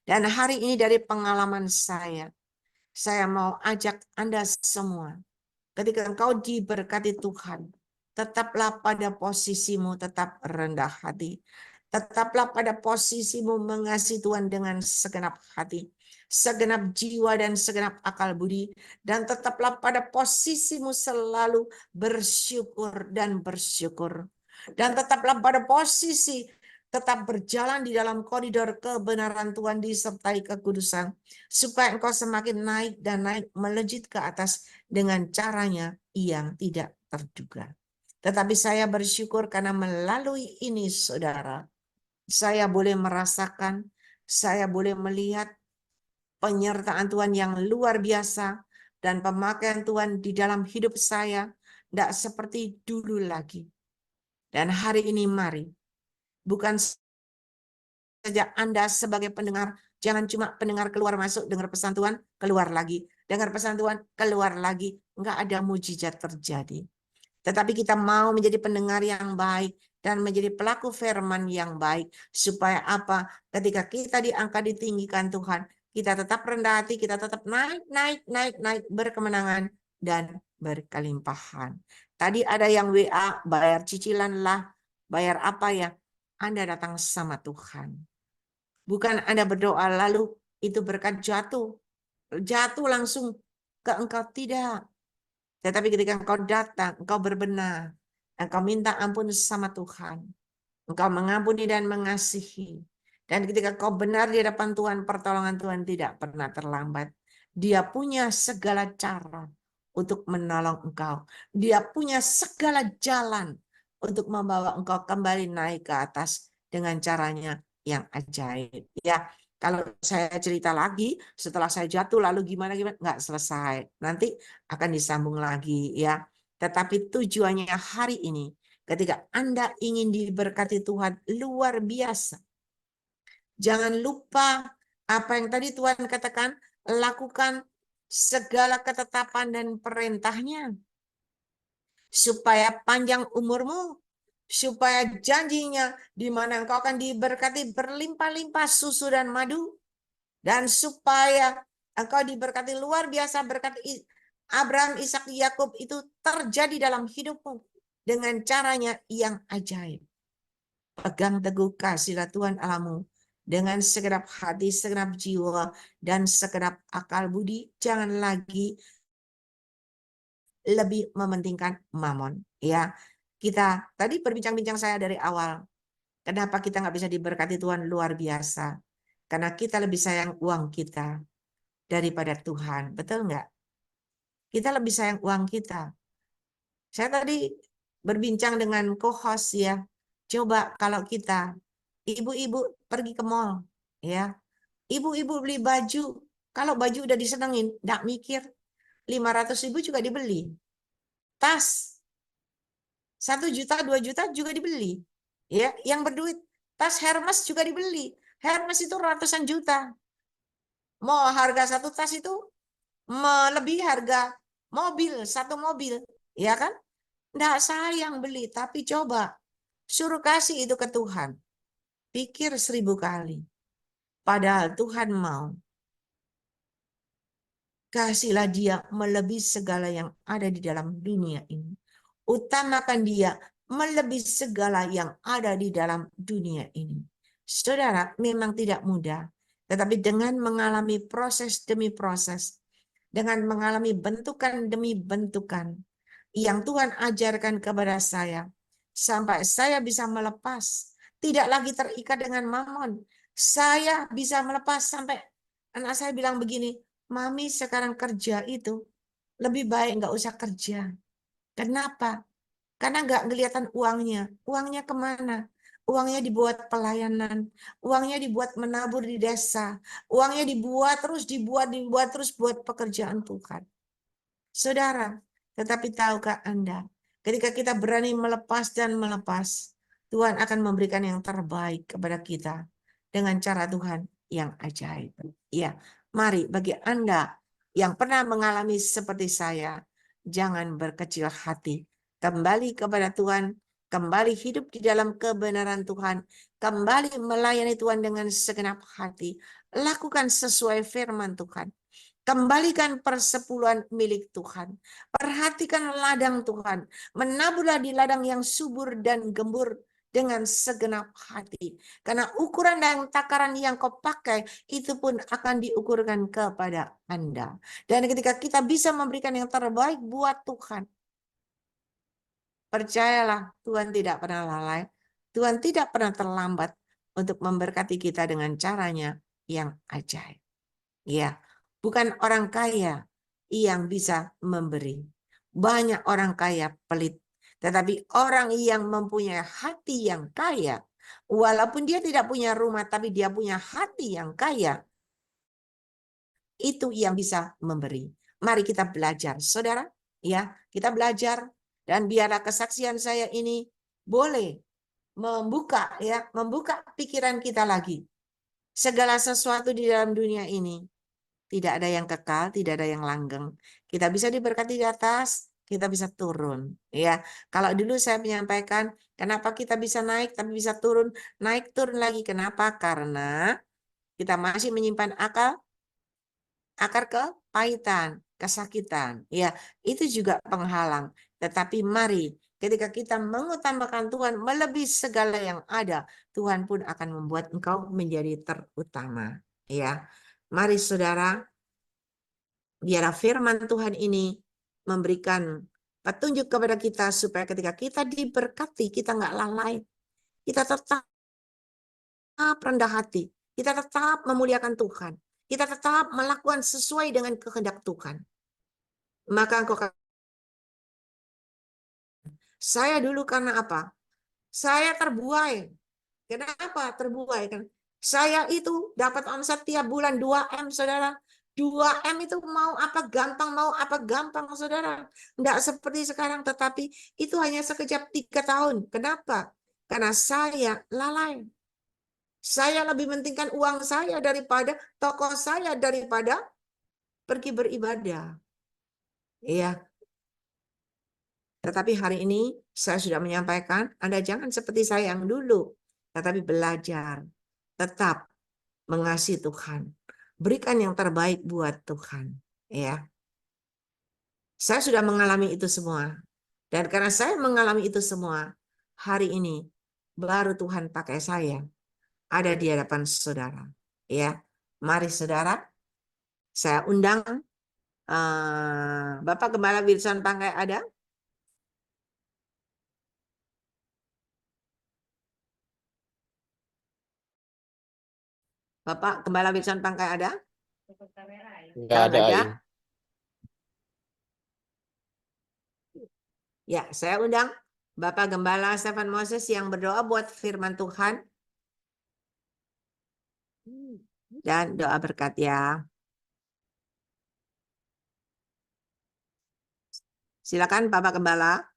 Dan hari ini dari pengalaman saya mau ajak Anda semua, ketika engkau diberkati Tuhan, tetaplah pada posisimu, tetap rendah hati. Tetaplah pada posisimu mengasihi Tuhan dengan segenap hati, segenap jiwa dan segenap akal budi. Dan tetaplah pada posisimu selalu bersyukur dan bersyukur. Dan tetaplah pada posisi tetap berjalan di dalam koridor kebenaran Tuhan disertai kekudusan, supaya engkau semakin naik dan naik melejit ke atas dengan caranya yang tidak terduga. Tetapi saya bersyukur karena melalui ini, saudara, saya boleh merasakan, saya boleh melihat penyertaan Tuhan yang luar biasa dan pemakaian Tuhan di dalam hidup saya, tidak seperti dulu lagi. Dan hari ini mari, bukan saja Anda sebagai pendengar, jangan cuma pendengar keluar masuk, dengar pesan Tuhan, keluar lagi. Dengar pesan Tuhan, keluar lagi. Enggak ada mujizat terjadi. Tetapi kita mau menjadi pendengar yang baik dan menjadi pelaku firman yang baik. Supaya apa? Ketika kita diangkat, ditinggikan Tuhan, kita tetap rendah hati, kita tetap naik, berkemenangan dan berkelimpahan. Tadi ada yang WA, bayar cicilan lah, bayar apa ya? Anda datang sama Tuhan. Bukan Anda berdoa lalu itu berkat jatuh langsung ke engkau, tidak. Tetapi ketika engkau datang, engkau berbenah, engkau minta ampun sama Tuhan, engkau mengampuni dan mengasihi. Dan ketika engkau benar di hadapan Tuhan, pertolongan Tuhan tidak pernah terlambat. Dia punya segala cara untuk menolong engkau. Dia punya segala jalan untuk membawa engkau kembali naik ke atas dengan caranya yang ajaib. Ya, kalau saya cerita lagi, setelah saya jatuh lalu gimana nggak selesai. Nanti akan disambung lagi, ya. Tetapi tujuannya hari ini, ketika Anda ingin diberkati Tuhan luar biasa, jangan lupa apa yang tadi Tuhan katakan, lakukan segala ketetapan dan perintahnya, supaya panjang umurmu, supaya janjinya di mana engkau akan diberkati berlimpah-limpah susu dan madu, dan supaya engkau diberkati luar biasa, berkat Abraham, Ishak, Yakub itu terjadi dalam hidupmu dengan caranya yang ajaib. Pegang teguh kasihlah Tuhan Allahmu dengan segenap hati, segenap jiwa, dan segenap akal budi. Jangan lagi lebih mementingkan mamon. Ya, kita tadi berbincang-bincang saya dari awal. Kenapa kita nggak bisa diberkati Tuhan luar biasa? Karena kita lebih sayang uang kita daripada Tuhan. Betul nggak? Kita lebih sayang uang kita. Saya tadi berbincang dengan co-host, ya. Coba kalau kita, ibu-ibu pergi ke mall, ya. Ibu-ibu beli baju. Kalau baju udah disenengin, nggak mikir. 500.000 juga dibeli. Tas 1 juta, 2 juta juga dibeli. Ya, yang berduit. Tas Hermes juga dibeli. Hermes itu ratusan juta. Mau harga satu tas itu melebihi harga satu mobil, ya kan? Nggak sayang beli, tapi coba suruh kasih itu ke Tuhan. Pikir 1000 kali. Padahal Tuhan mau Kasihlah dia melebihi segala yang ada di dalam dunia ini. Utamakan dia melebihi segala yang ada di dalam dunia ini. Saudara, memang tidak mudah, tetapi dengan mengalami proses demi proses, dengan mengalami bentukan demi bentukan yang Tuhan ajarkan kepada saya, sampai saya bisa melepas, tidak lagi terikat dengan mamon. Saya bisa melepas sampai anak saya bilang begini, Mami sekarang kerja itu lebih baik nggak usah kerja. Kenapa? Karena nggak kelihatan uangnya. Uangnya kemana? Uangnya dibuat pelayanan. Uangnya dibuat menabur di desa. Uangnya dibuat terus buat pekerjaan Tuhan. Saudara, tetapi tahukah Anda, ketika kita berani melepas dan melepas, Tuhan akan memberikan yang terbaik kepada kita dengan cara Tuhan yang ajaib. Ya, mari bagi Anda yang pernah mengalami seperti saya, jangan berkecil hati. Kembali kepada Tuhan, kembali hidup di dalam kebenaran Tuhan, kembali melayani Tuhan dengan segenap hati. Lakukan sesuai firman Tuhan. Kembalikan persepuluhan milik Tuhan. Perhatikan ladang Tuhan. Menaburlah di ladang yang subur dan gembur dengan segenap hati. Karena ukuran dan takaran yang kau pakai itu pun akan diukurkan kepada Anda. Dan ketika kita bisa memberikan yang terbaik buat Tuhan, percayalah Tuhan tidak pernah lalai. Tuhan tidak pernah terlambat untuk memberkati kita dengan caranya yang ajaib. Ya, bukan orang kaya yang bisa memberi. Banyak orang kaya pelit. Tetapi orang yang mempunyai hati yang kaya, walaupun dia tidak punya rumah, tapi dia punya hati yang kaya, itu yang bisa memberi. Mari kita belajar, saudara. Ya, kita belajar. Dan biarlah kesaksian saya ini boleh membuka pikiran kita lagi. Segala sesuatu di dalam dunia ini tidak ada yang kekal, tidak ada yang langgeng. Kita bisa diberkati di atas, kita bisa turun. Ya, kalau dulu saya menyampaikan, kenapa kita bisa naik tapi bisa turun, naik turun lagi. Kenapa? Karena kita masih menyimpan akar kepahitan, kesakitan. Ya, itu juga penghalang. Tetapi mari, ketika kita mengutamakan Tuhan melebihi segala yang ada, Tuhan pun akan membuat engkau menjadi terutama. Ya, mari saudara. Biarlah firman Tuhan ini memberikan petunjuk kepada kita supaya ketika kita diberkati, kita nggak lalai. Kita tetap rendah hati. Kita tetap memuliakan Tuhan. Kita tetap melakukan sesuai dengan kehendak Tuhan. Maka engkau saya dulu karena apa? Saya terbuai. Kenapa terbuai? Kan saya itu dapat omset tiap bulan 2M, saudara. 2M itu mau apa gampang, saudara. Enggak seperti sekarang, tetapi itu hanya sekejap 3 tahun. Kenapa? Karena saya lalai. Saya lebih mentingkan uang saya daripada toko saya, daripada pergi beribadah. Iya. Tetapi hari ini saya sudah menyampaikan, Anda jangan seperti saya yang dulu, tetapi belajar. Tetap mengasihi Tuhan. Berikan yang terbaik buat Tuhan. Ya, saya sudah mengalami itu semua. Dan karena saya mengalami itu semua, hari ini baru Tuhan pakai saya ada di hadapan saudara. Ya, mari saudara, saya undang Bapak Gembala Wilson Pangkai ada? Bapak Gembala Wilson Pangkai ada? Nggak Kalau ada, ada, Aing. ya saya undang Bapak Gembala Stefan Moses yang berdoa buat firman Tuhan. Dan doa berkat ya. Silakan Bapak Gembala.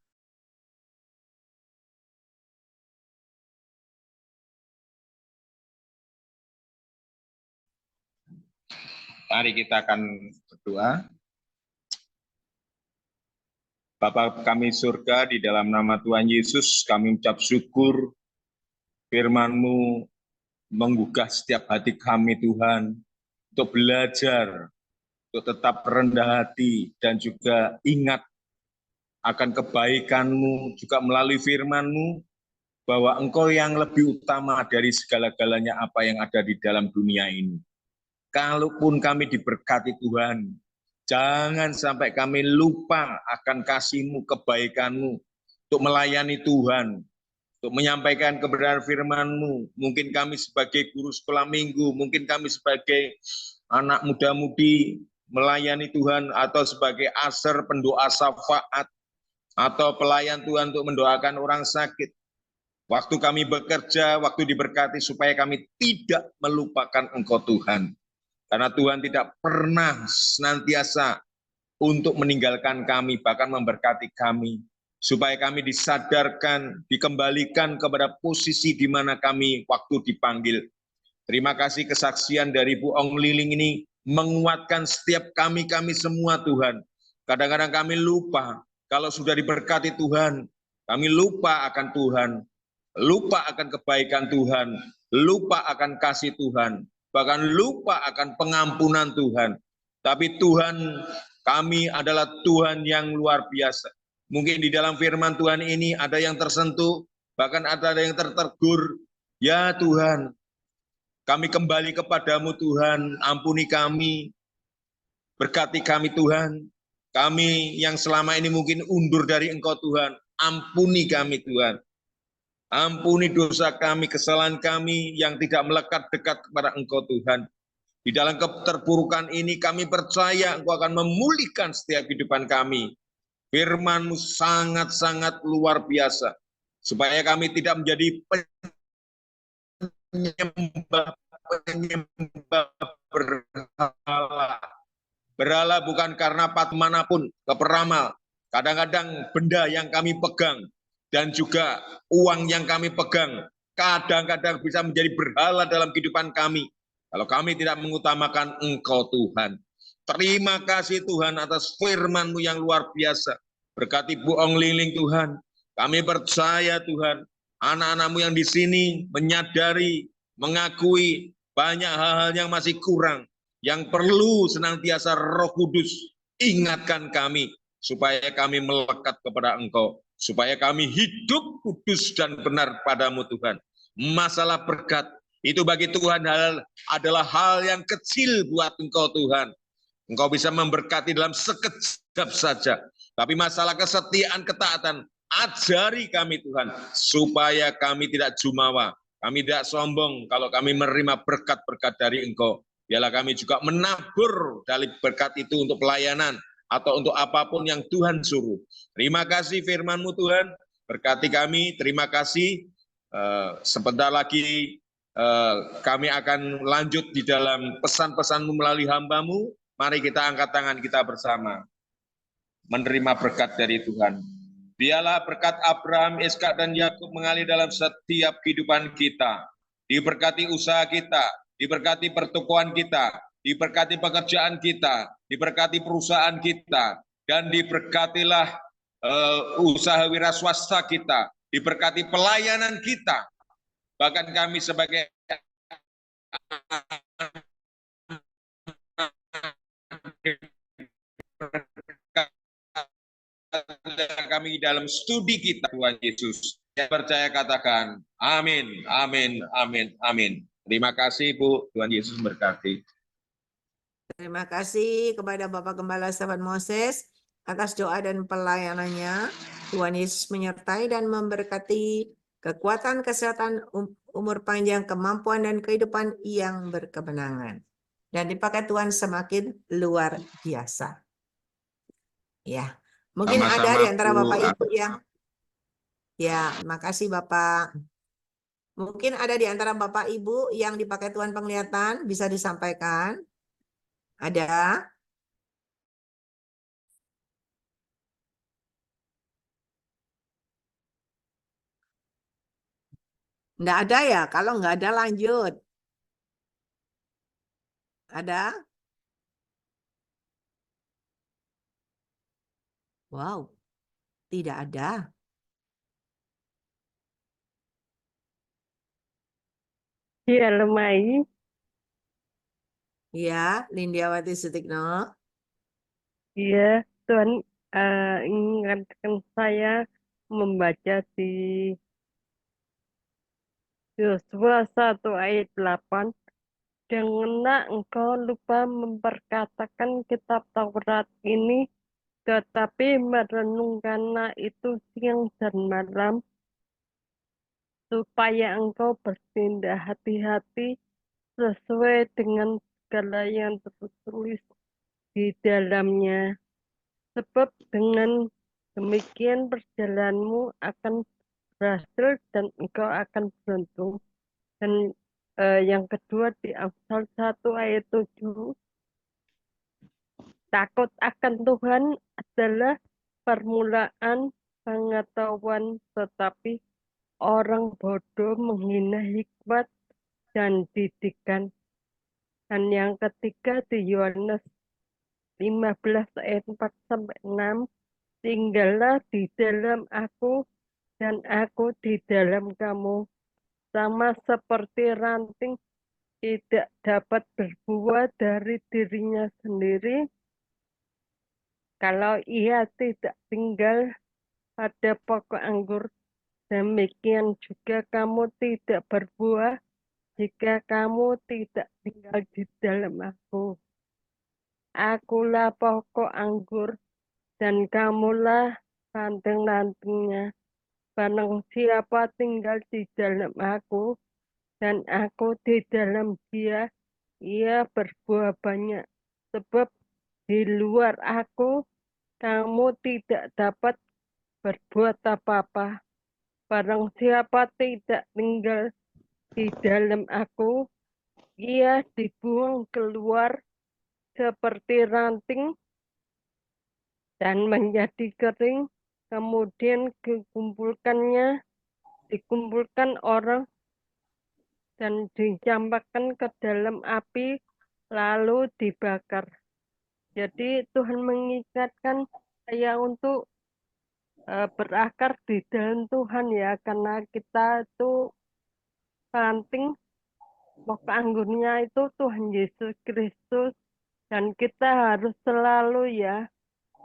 Mari kita akan berdoa. Bapa kami surga, di dalam nama Tuhan Yesus kami ucap syukur firman-Mu menggugah setiap hati kami Tuhan untuk belajar untuk tetap rendah hati, dan juga ingat akan kebaikan-Mu, juga melalui firman-Mu, bahwa Engkau yang lebih utama dari segala-galanya apa yang ada di dalam dunia ini. Kalaupun kami diberkati Tuhan, jangan sampai kami lupa akan kasih-Mu, kebaikan-Mu, untuk melayani Tuhan, untuk menyampaikan kebenaran firman-Mu. Mungkin kami sebagai guru sekolah minggu, mungkin kami sebagai anak muda-mudi melayani Tuhan, atau sebagai aser pendoa syafaat, atau pelayan Tuhan untuk mendoakan orang sakit. Waktu kami bekerja, waktu diberkati, supaya kami tidak melupakan Engkau Tuhan. Karena Tuhan tidak pernah senantiasa untuk meninggalkan kami, bahkan memberkati kami. Supaya kami disadarkan, dikembalikan kepada posisi di mana kami waktu dipanggil. Terima kasih kesaksian dari Bu Ong Liling ini menguatkan setiap kami semua Tuhan. Kadang-kadang kami lupa, kalau sudah diberkati Tuhan, kami lupa akan Tuhan, lupa akan kebaikan Tuhan, lupa akan kasih Tuhan, bahkan lupa akan pengampunan Tuhan. Tapi Tuhan kami adalah Tuhan yang luar biasa. Mungkin di dalam firman Tuhan ini ada yang tersentuh, bahkan ada yang tertegur. Ya Tuhan, kami kembali kepadamu Tuhan, ampuni kami, berkati kami Tuhan. Kami yang selama ini mungkin undur dari Engkau Tuhan, ampuni kami Tuhan. Ampuni dosa kami, kesalahan kami yang tidak melekat dekat kepada Engkau Tuhan. Di dalam keterpurukan ini kami percaya Engkau akan memulihkan setiap kehidupan kami. Firman-Mu sangat-sangat luar biasa. Supaya kami tidak menjadi penyembah berhala. Berhala bukan karena patung manapun, ke peramal. Kadang-kadang benda yang kami pegang dan juga uang yang kami pegang kadang-kadang bisa menjadi berhala dalam kehidupan kami. Kalau kami tidak mengutamakan Engkau Tuhan. Terima kasih Tuhan atas firman-Mu yang luar biasa. Berkati Bu Ong Liling Tuhan. Kami percaya Tuhan, anak-anak-Mu yang di sini menyadari, mengakui banyak hal-hal yang masih kurang, yang perlu senantiasa Roh Kudus ingatkan kami, supaya kami melekat kepada Engkau, supaya kami hidup kudus dan benar padamu Tuhan. Masalah berkat itu bagi Tuhan adalah hal yang kecil buat Engkau Tuhan. Engkau bisa memberkati dalam sekejap saja. Tapi masalah kesetiaan, ketaatan, ajari kami Tuhan, supaya kami tidak jumawa, kami tidak sombong kalau kami menerima berkat-berkat dari Engkau. Biarlah kami juga menabur dari berkat itu untuk pelayanan atau untuk apapun yang Tuhan suruh. Terima kasih firman-Mu Tuhan, berkati kami, terima kasih. Sebentar lagi kami akan lanjut di dalam pesan-pesan-Mu melalui hamba-Mu. Mari kita angkat tangan kita bersama, menerima berkat dari Tuhan. Biarlah berkat Abraham, Ishak, dan Yakub mengalir dalam setiap kehidupan kita. Diberkati usaha kita, diberkati pertukuan kita, diberkati pekerjaan kita, diberkati perusahaan kita, dan diberkatilah usaha wira swasta kita, diberkati pelayanan kita. Bahkan kami sebagai kami dalam studi kita, Tuhan Yesus. Saya percaya katakan, amin, amin, amin, amin. Terima kasih Bu, Tuhan Yesus berkati. Terima kasih kepada Bapak Gembala Stefan Moses atas doa dan pelayanannya. Tuhan Yesus menyertai dan memberkati kekuatan, kesehatan, umur panjang, kemampuan, dan kehidupan yang berkemenangan. Dan dipakai Tuhan semakin luar biasa. Ya, mungkin Sama-sama, ada di antara Bu. Bapak Ibu yang, ya, makasih Bapak. Mungkin ada di antara Bapak Ibu yang dipakai Tuhan penglihatan, bisa disampaikan. Ada? Enggak ada ya? Kalau enggak ada lanjut. Ada? Wow, tidak ada. Iya, lemai. Ya, Lindiawati Sutikno. Iya, Tuhan ingatkan saya membaca di Yosua 1 ayat 8. Janganlah engkau lupa memperkatakan kitab Taurat ini, tetapi merenungkanlah itu siang dan malam, supaya engkau bertindak hati-hati sesuai dengan segala yang tertulis di dalamnya. Sebab dengan demikian perjalananmu akan berhasil dan engkau akan beruntung. Dan yang kedua di Amsal 1 ayat 7, takut akan Tuhan adalah permulaan pengetahuan, tetapi orang bodoh menghina hikmat dan didikan. Dan yang ketiga di Yohanes 15 ayat 4-6, tinggallah di dalam aku dan aku di dalam kamu, sama seperti ranting tidak dapat berbuah dari dirinya sendiri kalau ia tidak tinggal pada pokok anggur. Demikian juga kamu tidak berbuah jika kamu tidak tinggal di dalam aku. Akulah pokok anggur dan kamulah ranting-rantingnya. Barang siapa tinggal di dalam aku dan aku di dalam dia, ia berbuah banyak. Sebab di luar aku, kamu tidak dapat berbuat apa-apa. Barang siapa tidak tinggal di dalam aku, ia dibuang keluar seperti ranting dan menjadi kering, kemudian dikumpulkan orang dan dicampakkan ke dalam api, lalu dibakar. Jadi Tuhan mengingatkan saya untuk berakar di dalam Tuhan ya, karena kita itu ranting, pokok anggurnya itu Tuhan Yesus Kristus, dan kita harus selalu ya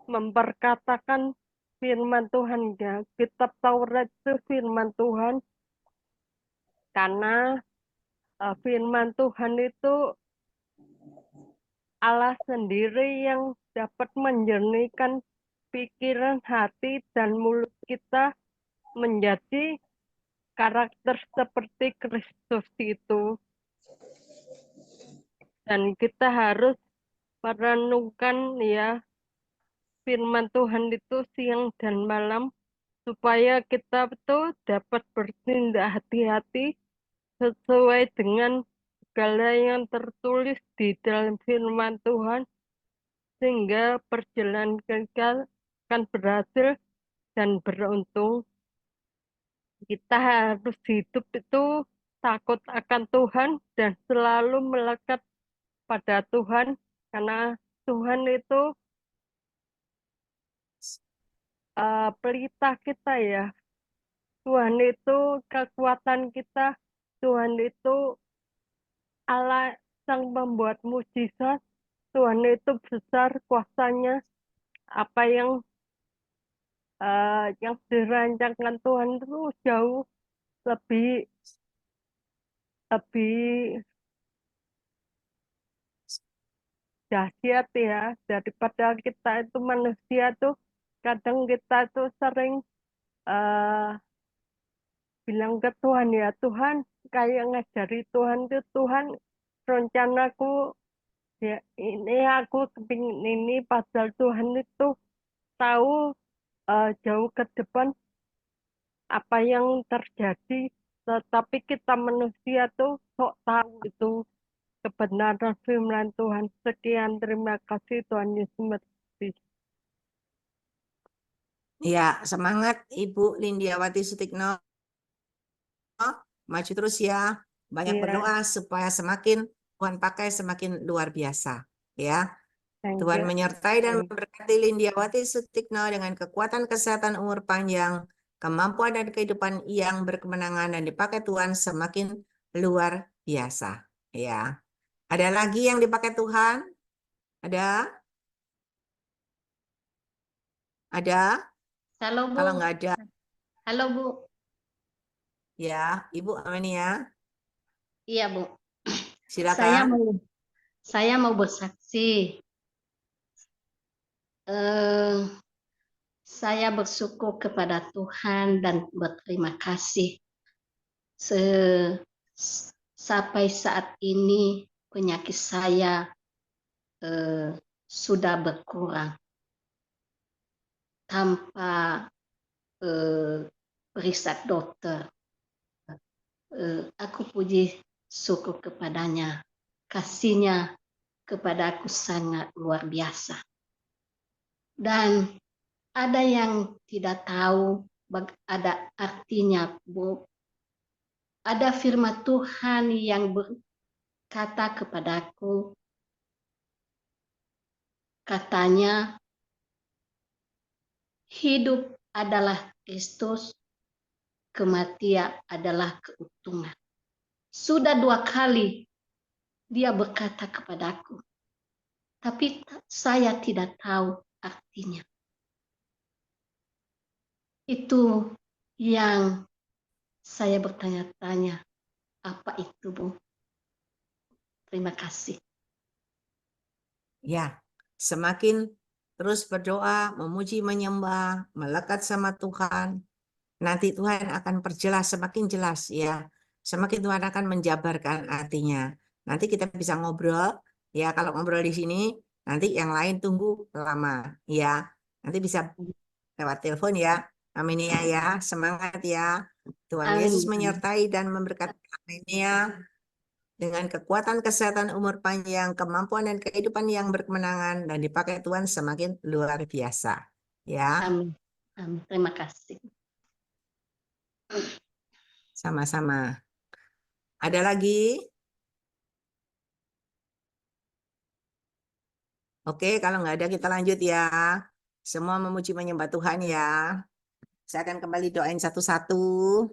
memperkatakan firman Tuhan ya. Kitab Taurat itu firman Tuhan, karena firman Tuhan itu Allah sendiri yang dapat menjernihkan pikiran, hati, dan mulut kita menjadi karakter seperti Kristus itu. Dan kita harus merenungkan ya firman Tuhan itu siang dan malam, supaya kita itu dapat bertindak hati-hati sesuai dengan segala yang tertulis di dalam firman Tuhan, sehingga perjalanan kita akan berhasil dan beruntung. Kita harus hidup itu takut akan Tuhan dan selalu melekat pada Tuhan, karena Tuhan itu pelita kita ya. Tuhan itu kekuatan kita. Tuhan itu Allah sang pembuat mujizat. Tuhan itu besar kuasanya. Apa yang dirancangkan Tuhan itu jauh lebih dahsyat ya daripada kita itu manusia tuh. Kadang kita tuh sering bilang ke Tuhan ya, Tuhan kayak ngajari Tuhan tuh, Tuhan rencanaku ya ini, aku kepingin ini, padahal Tuhan itu tahu jauh ke depan apa yang terjadi, tetapi kita manusia tuh sok tahu itu kebenaran firman Tuhan. Sekian, terima kasih Tuhan Yesus memberkati. Ya, semangat Ibu Lindiawati Sutikno. Maju terus ya. Banyak Iya. berdoa supaya semakin Tuhan pakai semakin luar biasa. Ya. Thank Tuhan you. menyertai dan memberkati Lindiawati Sutikno dengan kekuatan kesehatan, umur panjang, kemampuan dan kehidupan yang berkemenangan, dan dipakai Tuhan semakin luar biasa. Ya. Ada lagi yang dipakai Tuhan? Ada? Ada? Halo Bu. Kalau nggak ada, Halo Bu. ya Ibu Amania, Iya Bu. silakan. Saya mau bersaksi. Eh, saya bersyukur kepada Tuhan dan berterima kasih. Sampai saat ini penyakit saya sudah berkurang tanpa periksa dokter. Aku puji syukur kepadanya. Kasihnya kepada aku sangat luar biasa. Dan ada yang tidak tahu ada artinya, Bu. Ada firman Tuhan yang berkata kepadaku, katanya, hidup adalah Kristus, kematian adalah keuntungan. Sudah 2 kali dia berkata kepadaku, tapi saya tidak tahu artinya. Itu yang saya bertanya-tanya, apa itu, Bu? Terima kasih. Ya, semakin terus berdoa, memuji, menyembah, melekat sama Tuhan, nanti Tuhan akan perjelas semakin jelas ya. Semakin Tuhan akan menjabarkan artinya. Nanti kita bisa ngobrol ya, kalau ngobrol di sini nanti yang lain tunggu lama ya. Nanti bisa lewat telepon ya. Aminia ya, semangat ya. Tuhan Yesus Amin. menyertai dan memberkati Aminia dengan kekuatan kesehatan, umur panjang, kemampuan dan kehidupan yang berkemenangan dan dipakai Tuhan semakin luar biasa. Ya, Amin. Amin. Terima kasih. sama-sama. Ada lagi? Oke, kalau nggak ada kita lanjut ya. Semua memuji menyembah Tuhan ya. Saya akan kembali doain satu-satu.